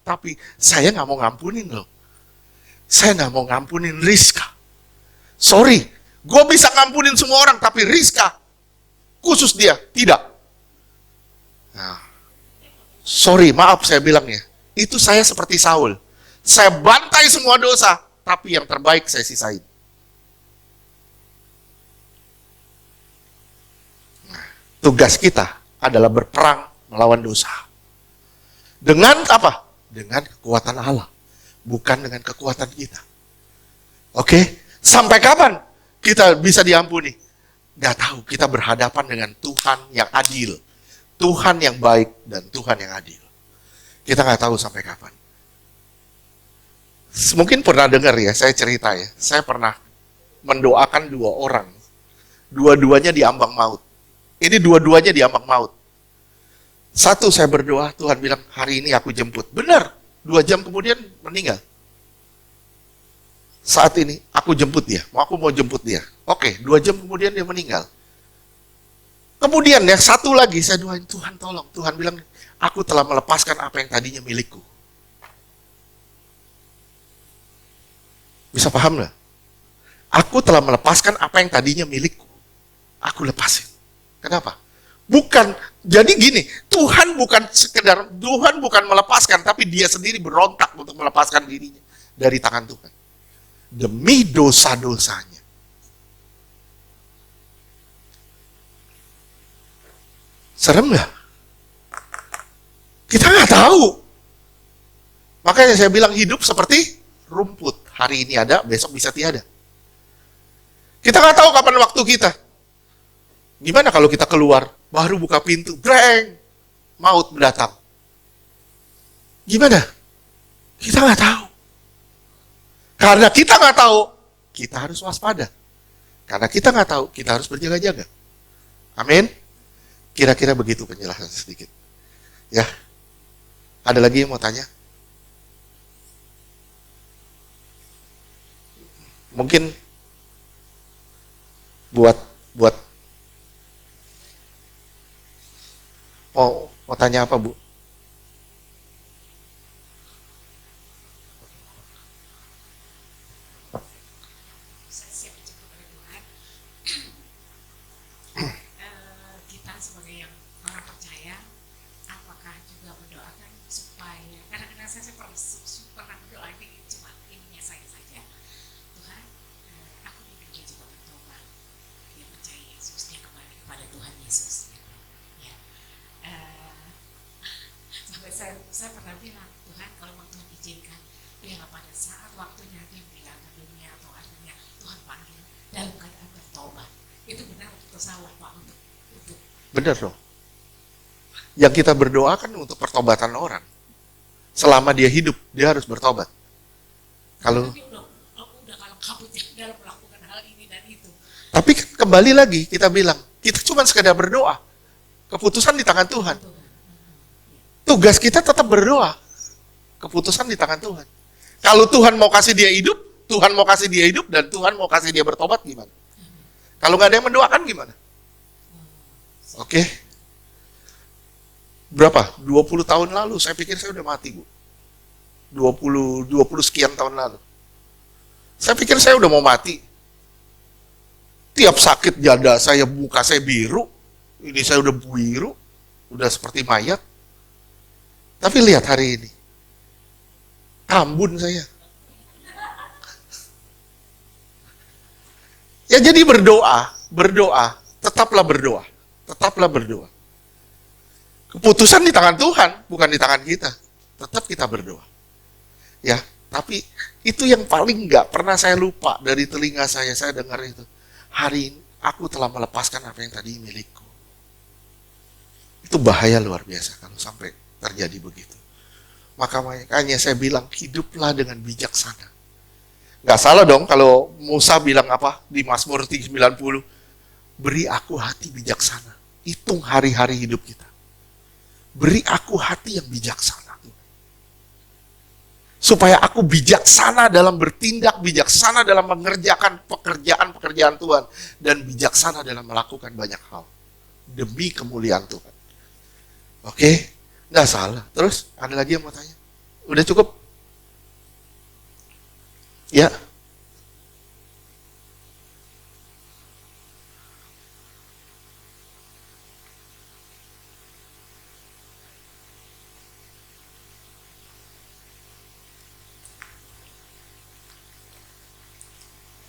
tapi saya nggak mau ngampunin lo. Saya nggak mau ngampunin Rizka. Sorry, gue bisa ngampunin semua orang, tapi Rizka khusus dia tidak. Nah, sorry, maaf saya bilangnya. Itu saya seperti Saul. Saya bantai semua dosa, tapi yang terbaik saya sisain. Nah, tugas kita adalah berperang melawan dosa. Dengan apa? Dengan kekuatan Allah. Bukan dengan kekuatan kita. Oke? Sampai kapan kita bisa diampuni? Gak tahu, kita berhadapan dengan Tuhan yang adil. Tuhan yang baik dan Tuhan yang adil. Kita nggak tahu sampai kapan. Mungkin pernah dengar ya, saya cerita ya. Saya pernah mendoakan 2 orang. Dua-duanya diambang maut. Ini dua-duanya diambang maut. Satu saya berdoa, Tuhan bilang, hari ini aku jemput. Benar, 2 jam kemudian meninggal. Saat ini, aku jemput dia. Aku mau jemput dia. Oke, 2 jam kemudian dia meninggal. Kemudian yang satu lagi saya doain, Tuhan tolong. Tuhan bilang, aku telah melepaskan apa yang tadinya milikku. Bisa paham nggak? Aku telah melepaskan apa yang tadinya milikku. Aku lepasin. Kenapa? Bukan, jadi gini, Tuhan bukan melepaskan, tapi dia sendiri berontak untuk melepaskan dirinya dari tangan Tuhan. Demi dosa-dosanya. Serem nggak? Kita nggak tahu. Makanya saya bilang hidup seperti rumput. Hari ini ada, besok bisa tiada. Kita nggak tahu kapan waktu kita. Gimana kalau kita keluar, baru buka pintu, breng, maut mendatang. Gimana? Kita nggak tahu. Karena kita nggak tahu, kita harus waspada. Karena kita nggak tahu, kita harus berjaga-jaga. Amin. Kira-kira begitu penjelasan sedikit. Ya. Ada lagi yang mau tanya? Mungkin buat mau tanya apa, Bu? saat waktunya dia bilang ke dunia atau akhirnya Tuhan panggil dalam keadaan bertobat. Itu benar atau salah Pak untuk Benar dong. Yang kita berdoakan untuk pertobatan orang. Selama dia hidup, dia harus bertobat. Kalau dia udah kalau kabut dalam melakukan hal ini dan itu. Tapi kembali lagi kita bilang, kita cuma sekedar berdoa. Keputusan di tangan Tuhan. Tugas kita tetap berdoa. Keputusan di tangan Tuhan. Kalau Tuhan mau kasih dia hidup, Tuhan mau kasih dia hidup, dan Tuhan mau kasih dia bertobat gimana? Kalau nggak ada yang mendoakan gimana? Oke. Berapa? 20 tahun lalu, saya pikir saya udah mati, Bu. 20 sekian tahun lalu. Saya pikir saya udah mau mati. Tiap sakit dada saya, muka saya biru. Ini saya udah biru. Udah seperti mayat. Tapi lihat hari ini. Ambun saya. Ya jadi berdoa, tetaplah berdoa. Tetaplah berdoa. Keputusan di tangan Tuhan, bukan di tangan kita. Tetap kita berdoa. Ya, tapi itu yang paling nggak pernah saya lupa dari telinga saya dengar itu. Hari ini aku telah melepaskan apa yang tadi milikku. Itu bahaya luar biasa kalau sampai terjadi begitu. Makanya saya bilang, hiduplah dengan bijaksana. Nggak salah dong kalau Musa bilang apa di Mazmur 90, beri aku hati bijaksana. Hitung hari-hari hidup kita. Beri aku hati yang bijaksana. Supaya aku bijaksana dalam bertindak, bijaksana dalam mengerjakan pekerjaan-pekerjaan Tuhan, dan bijaksana dalam melakukan banyak hal. Demi kemuliaan Tuhan. Oke? Nggak salah. Terus, ada lagi yang mau tanya? Udah cukup? Ya.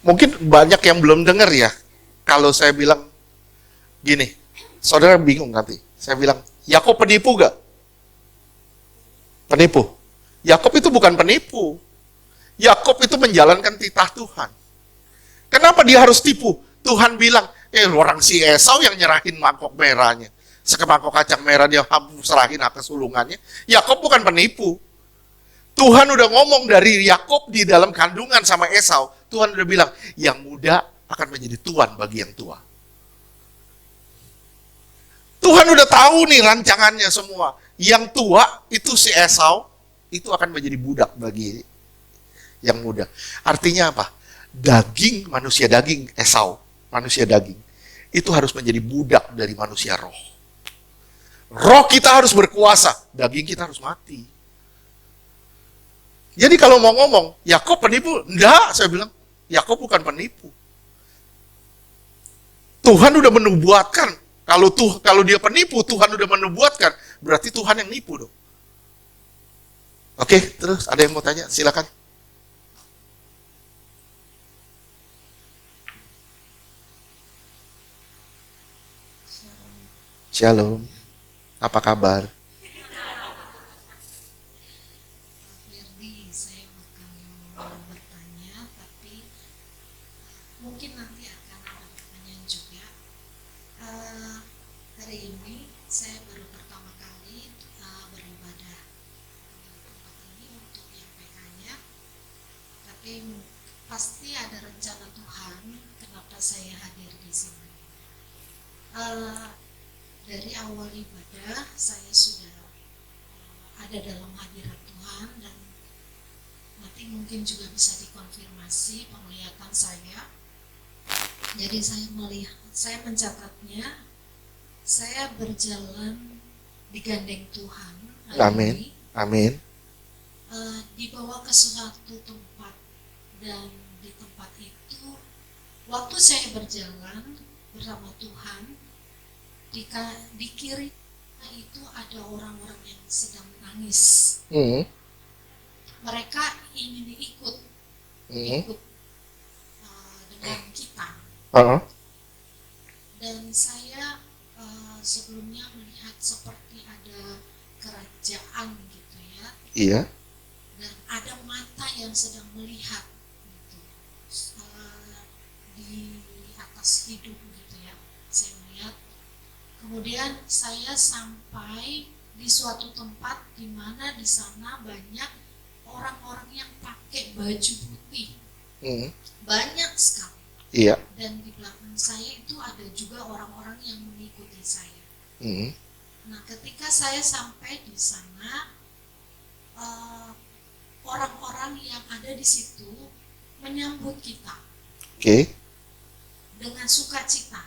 Mungkin banyak yang belum dengar ya. Kalau saya bilang gini, saudara bingung nanti. Saya bilang, Yakob penipu gak? Penipu. Yakob itu bukan penipu. Yakob itu menjalankan titah Tuhan. Kenapa dia harus tipu? Tuhan bilang, orang si Esau yang nyerahin mangkok merahnya. Semangkok kacang merah dia serahin ke sulungannya. Yakob bukan penipu. Tuhan udah ngomong dari Yakob di dalam kandungan sama Esau. Tuhan udah bilang, yang muda akan menjadi tuan bagi yang tua. Tuhan udah tahu nih rancangannya semua. Yang tua itu si Esau, itu akan menjadi budak bagi yang muda. Artinya apa? Daging, manusia daging, Esau, manusia daging. Itu harus menjadi budak dari manusia roh. Roh kita harus berkuasa, daging kita harus mati. Jadi kalau mau ngomong, Yakob penipu? Enggak, saya bilang. Yakob bukan penipu. Tuhan udah menubuatkan. Kalau dia penipu, Tuhan udah menubuatkan. Berarti Tuhan yang nipu dong. Oke, terus ada yang mau tanya? Silakan. Shalom. Apa kabar? Ferdi, saya bukan bertanya, tapi mungkin nanti akan ada pertanyaan juga. Hari ini saya baru pertama kali beribadah di tempat ini untuk yang PK-nya, tapi pasti ada rencana Tuhan kenapa saya hadir di sini. Dari awal ibadah saya sudah ada dalam hadirat Tuhan, dan nanti mungkin juga bisa dikonfirmasi penglihatan saya. Jadi saya mencatatnya, saya berjalan digandeng Tuhan hari Amin. ini, Amin. dibawa ke suatu tempat, dan di tempat itu waktu saya berjalan bersama Tuhan, di kiri itu ada orang-orang yang sedang menangis. Mereka ingin ikut dengan kita. Dan saya sebelumnya melihat seperti ada kerajaan gitu ya. Iya. dan ada mata yang sedang melihat gitu, di atas hidup gitu ya. Saya melihat, kemudian saya sampai di suatu tempat di mana di sana banyak orang-orang yang pakai baju putih, banyak sekali. Iya. Dan di belakang saya itu ada juga orang-orang yang mengikuti saya. Nah, ketika saya sampai di sana, orang-orang yang ada di situ menyambut kita. Oke. Dengan sukacita.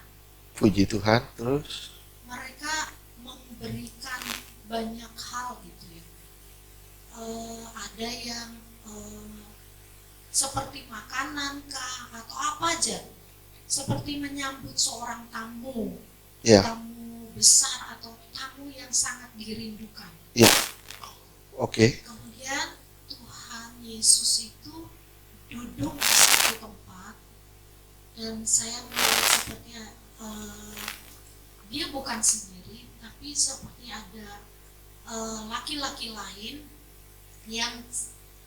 Puji Tuhan. Terus Mereka memberikan banyak hal gitu ya. Ada yang seperti makanan kah atau apa aja, seperti menyambut seorang tamu, tamu besar atau tamu yang sangat dirindukan. Oke. Kemudian Tuhan Yesus itu duduk di satu tempat dan saya melihat sepertinya dia bukan sendiri, tapi seperti ada laki-laki lain yang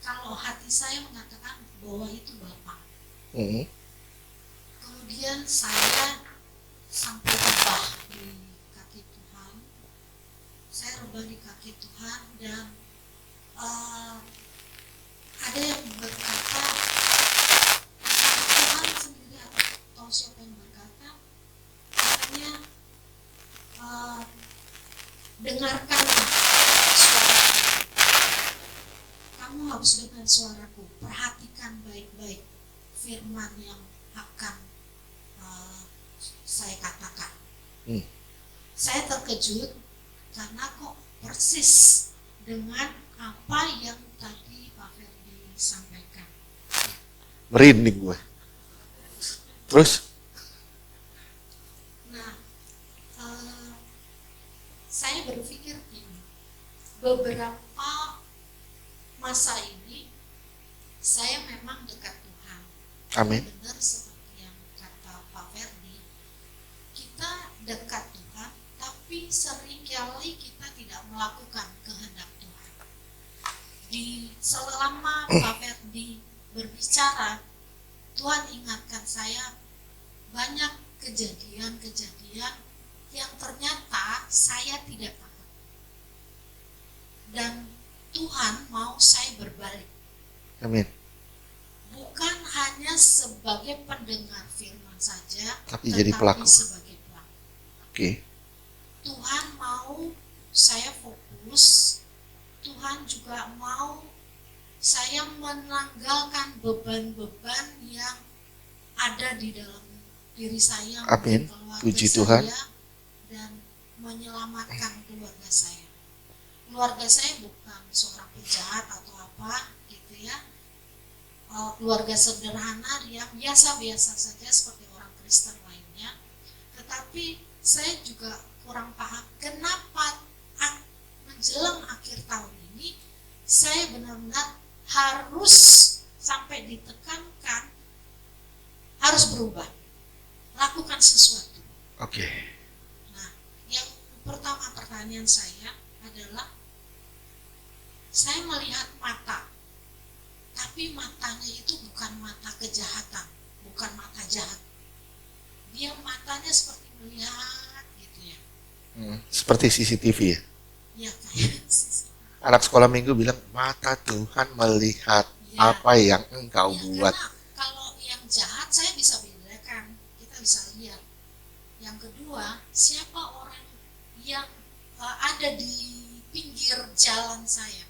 kalau hati saya mengatakan bahwa itu Bapak. Kemudian saya sampai rebah di kaki Tuhan. Saya rebah di kaki Tuhan dan ada yang berkata, Tuhan sendiri atau siapa yang berkata, katanya dengarkanlah suaraku. Kamu harus dengar suaraku, perhatikan baik-baik firman yang akan saya katakan. Saya terkejut karena kok persis dengan apa yang tadi Pak Ferdi sampaikan. Merinding gue. Terus? Nah, saya berpikir ini, beberapa masa ini saya memang dekat Tuhan. Amin. Benar seperti yang kata Pak Ferdi, kita dekat Tuhan, tapi seringkali kita tidak melakukan kehendak Tuhan. Selama Pak Ferdi berbicara, Tuhan ingatkan saya banyak kejadian-kejadian yang ternyata saya tidak paham. Dan Tuhan mau saya berbalik. Amin. Bukan hanya sebagai pendengar firman saja, tapi jadi pelaku. Sebagai pelaku. Oke. Tuhan mau saya fokus. Tuhan juga mau saya menanggalkan beban-beban yang ada di dalam diri saya. Amin. Puji saya, Tuhan. Dan menyelamatkan keluarga saya. Keluarga saya bukan seorang penjahat atau apa gitu ya. Keluarga sederhana yang biasa-biasa saja seperti orang Kristen lainnya. Tetapi saya juga kurang paham kenapa menjelang akhir tahun ini saya benar-benar harus sampai ditekankan harus berubah, lakukan sesuatu. Oke. Nah, yang pertama pertanyaan saya adalah saya melihat mata, tapi matanya itu bukan mata kejahatan, bukan mata jahat. Dia matanya seperti melihat gitu ya. Seperti CCTV ya? Ya kayak Anak sekolah minggu bilang, mata Tuhan melihat apa yang engkau buat. Karena kalau yang jahat saya bisa bedakan, kita bisa lihat. Yang kedua, siapa orang yang ada di pinggir jalan saya?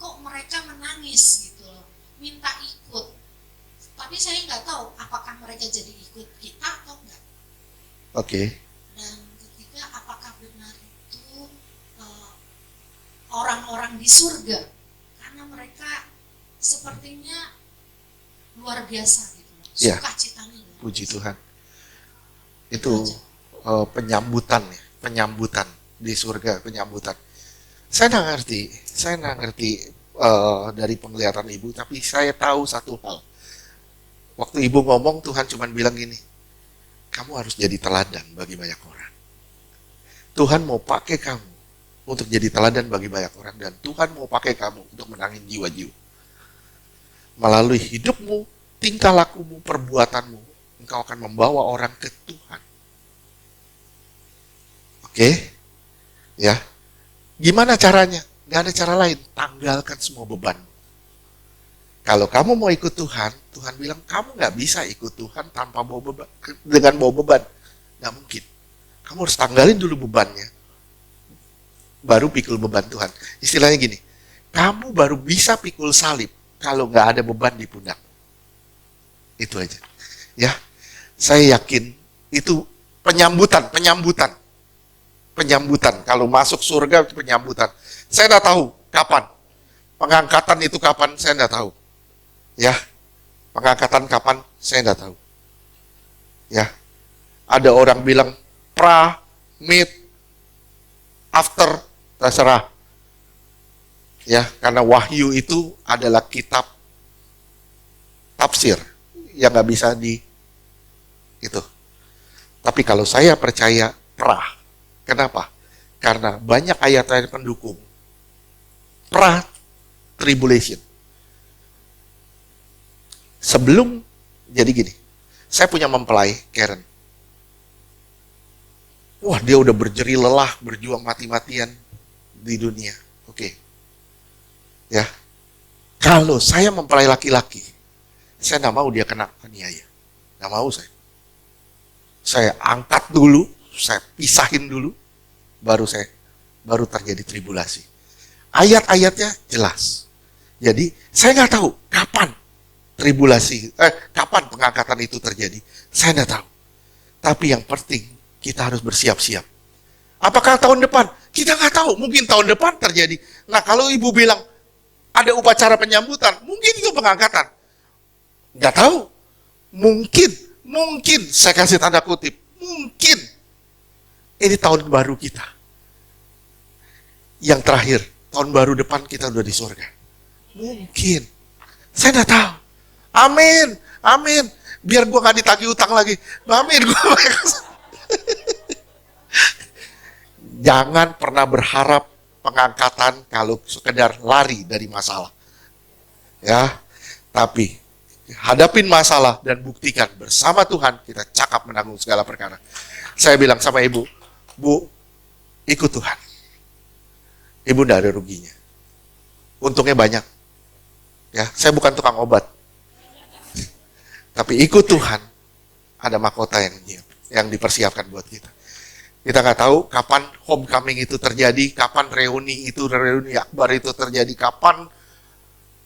Kok mereka menangis gitu loh, minta ikut. Tapi saya nggak tahu apakah mereka jadi ikut kita atau enggak. Oke. Dan ketiga, apakah benar itu orang-orang di surga? Karena mereka sepertinya luar biasa gitu loh, sukacitanya. Puji Tuhan. Itu penyambutan di surga, penyambutan. Saya nggak ngerti dari penglihatan ibu, tapi saya tahu satu hal. Waktu ibu ngomong, Tuhan cuma bilang gini, kamu harus jadi teladan bagi banyak orang. Tuhan mau pakai kamu untuk jadi teladan bagi banyak orang, dan Tuhan mau pakai kamu untuk menangin jiwa-jiwa. Melalui hidupmu, tingkah lakumu, perbuatanmu, engkau akan membawa orang ke Tuhan. Oke? Ya. Gimana caranya? Gak ada cara lain. Tanggalkan semua beban. Kalau kamu mau ikut Tuhan, Tuhan bilang kamu gak bisa ikut Tuhan tanpa bawa beban, dengan bawa beban. Gak mungkin. Kamu harus tanggalin dulu bebannya. Baru pikul beban Tuhan. Istilahnya gini, kamu baru bisa pikul salib kalau gak ada beban di pundak. Itu aja. Ya, saya yakin itu penyambutan. Kalau masuk surga itu penyambutan. Saya tidak tahu kapan. Pengangkatan itu kapan, saya tidak tahu. Ya, pengangkatan kapan, saya tidak tahu. Ya, ada orang bilang pra, mid, after, terserah. Ya, karena wahyu itu adalah kitab tafsir yang nggak bisa itu. Tapi kalau saya percaya pra. Kenapa? Karena banyak ayat-ayat pendukung pra-tribulation. Sebelum, jadi gini, saya punya mempelai, Karen. Wah, dia udah berjeri lelah, berjuang mati-matian di dunia. Oke. Ya. Kalau saya mempelai laki-laki, saya nggak mau dia kena aniaya. Nggak mau saya. Saya angkat dulu, saya pisahin dulu, baru terjadi tribulasi. Ayat-ayatnya jelas. Jadi, saya nggak tahu kapan kapan pengangkatan itu terjadi. Saya nggak tahu. Tapi yang penting, kita harus bersiap-siap. Apakah tahun depan? Kita nggak tahu. Mungkin tahun depan terjadi. Nah, kalau ibu bilang ada upacara penyambutan, mungkin itu pengangkatan. Nggak tahu. Mungkin, saya kasih tanda kutip, mungkin ini tahun baru kita. Yang terakhir, tahun baru depan kita udah di surga. Mungkin. Saya nggak tahu. Amin. Biar gue nggak ditagih utang lagi. Amin. Jangan pernah berharap pengangkatan kalau sekedar lari dari masalah. Ya, tapi hadapin masalah dan buktikan bersama Tuhan kita cakap menanggung segala perkara. Saya bilang sama ibu, Bu, ikut Tuhan. Ibu tidak ada ruginya. Untungnya banyak. Ya, saya bukan tukang obat. Tapi ikut Tuhan, ada mahkota yang dipersiapkan buat kita. Kita nggak tahu kapan homecoming itu terjadi, kapan reuni akbar itu terjadi, kapan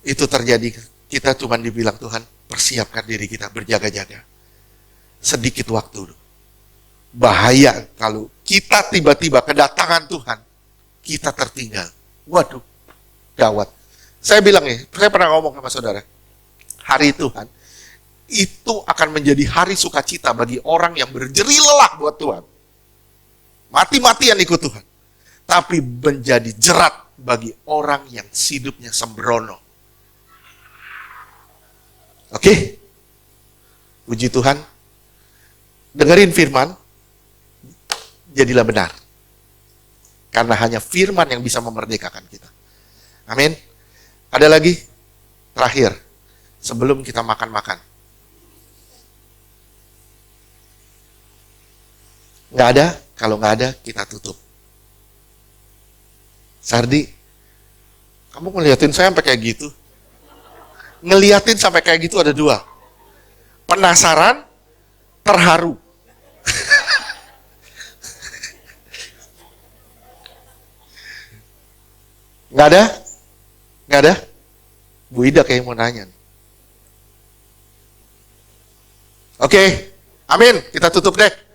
itu terjadi. Kita cuma dibilang Tuhan, persiapkan diri kita, berjaga-jaga. Sedikit waktu. Bahaya kalau kita tiba-tiba kedatangan Tuhan, kita tertinggal. Waduh, gawat. Saya bilang saya pernah ngomong sama saudara, hari Tuhan, itu akan menjadi hari sukacita bagi orang yang berjeri lelah buat Tuhan. Mati-matian ikut Tuhan. Tapi menjadi jerat bagi orang yang hidupnya sembrono. Oke? Puji Tuhan. Dengerin firman, jadilah benar. Karena hanya firman yang bisa memerdekakan kita. Amin. Ada lagi? Terakhir. Sebelum kita makan-makan. Nggak ada? Kalau nggak ada, kita tutup. Sardi, kamu ngeliatin saya sampai kayak gitu? Ngeliatin sampai kayak gitu ada dua. Penasaran, terharu. Nggak ada? Nggak ada? Bu Ida kayak mau nanya. Oke, amin. Kita tutup deh.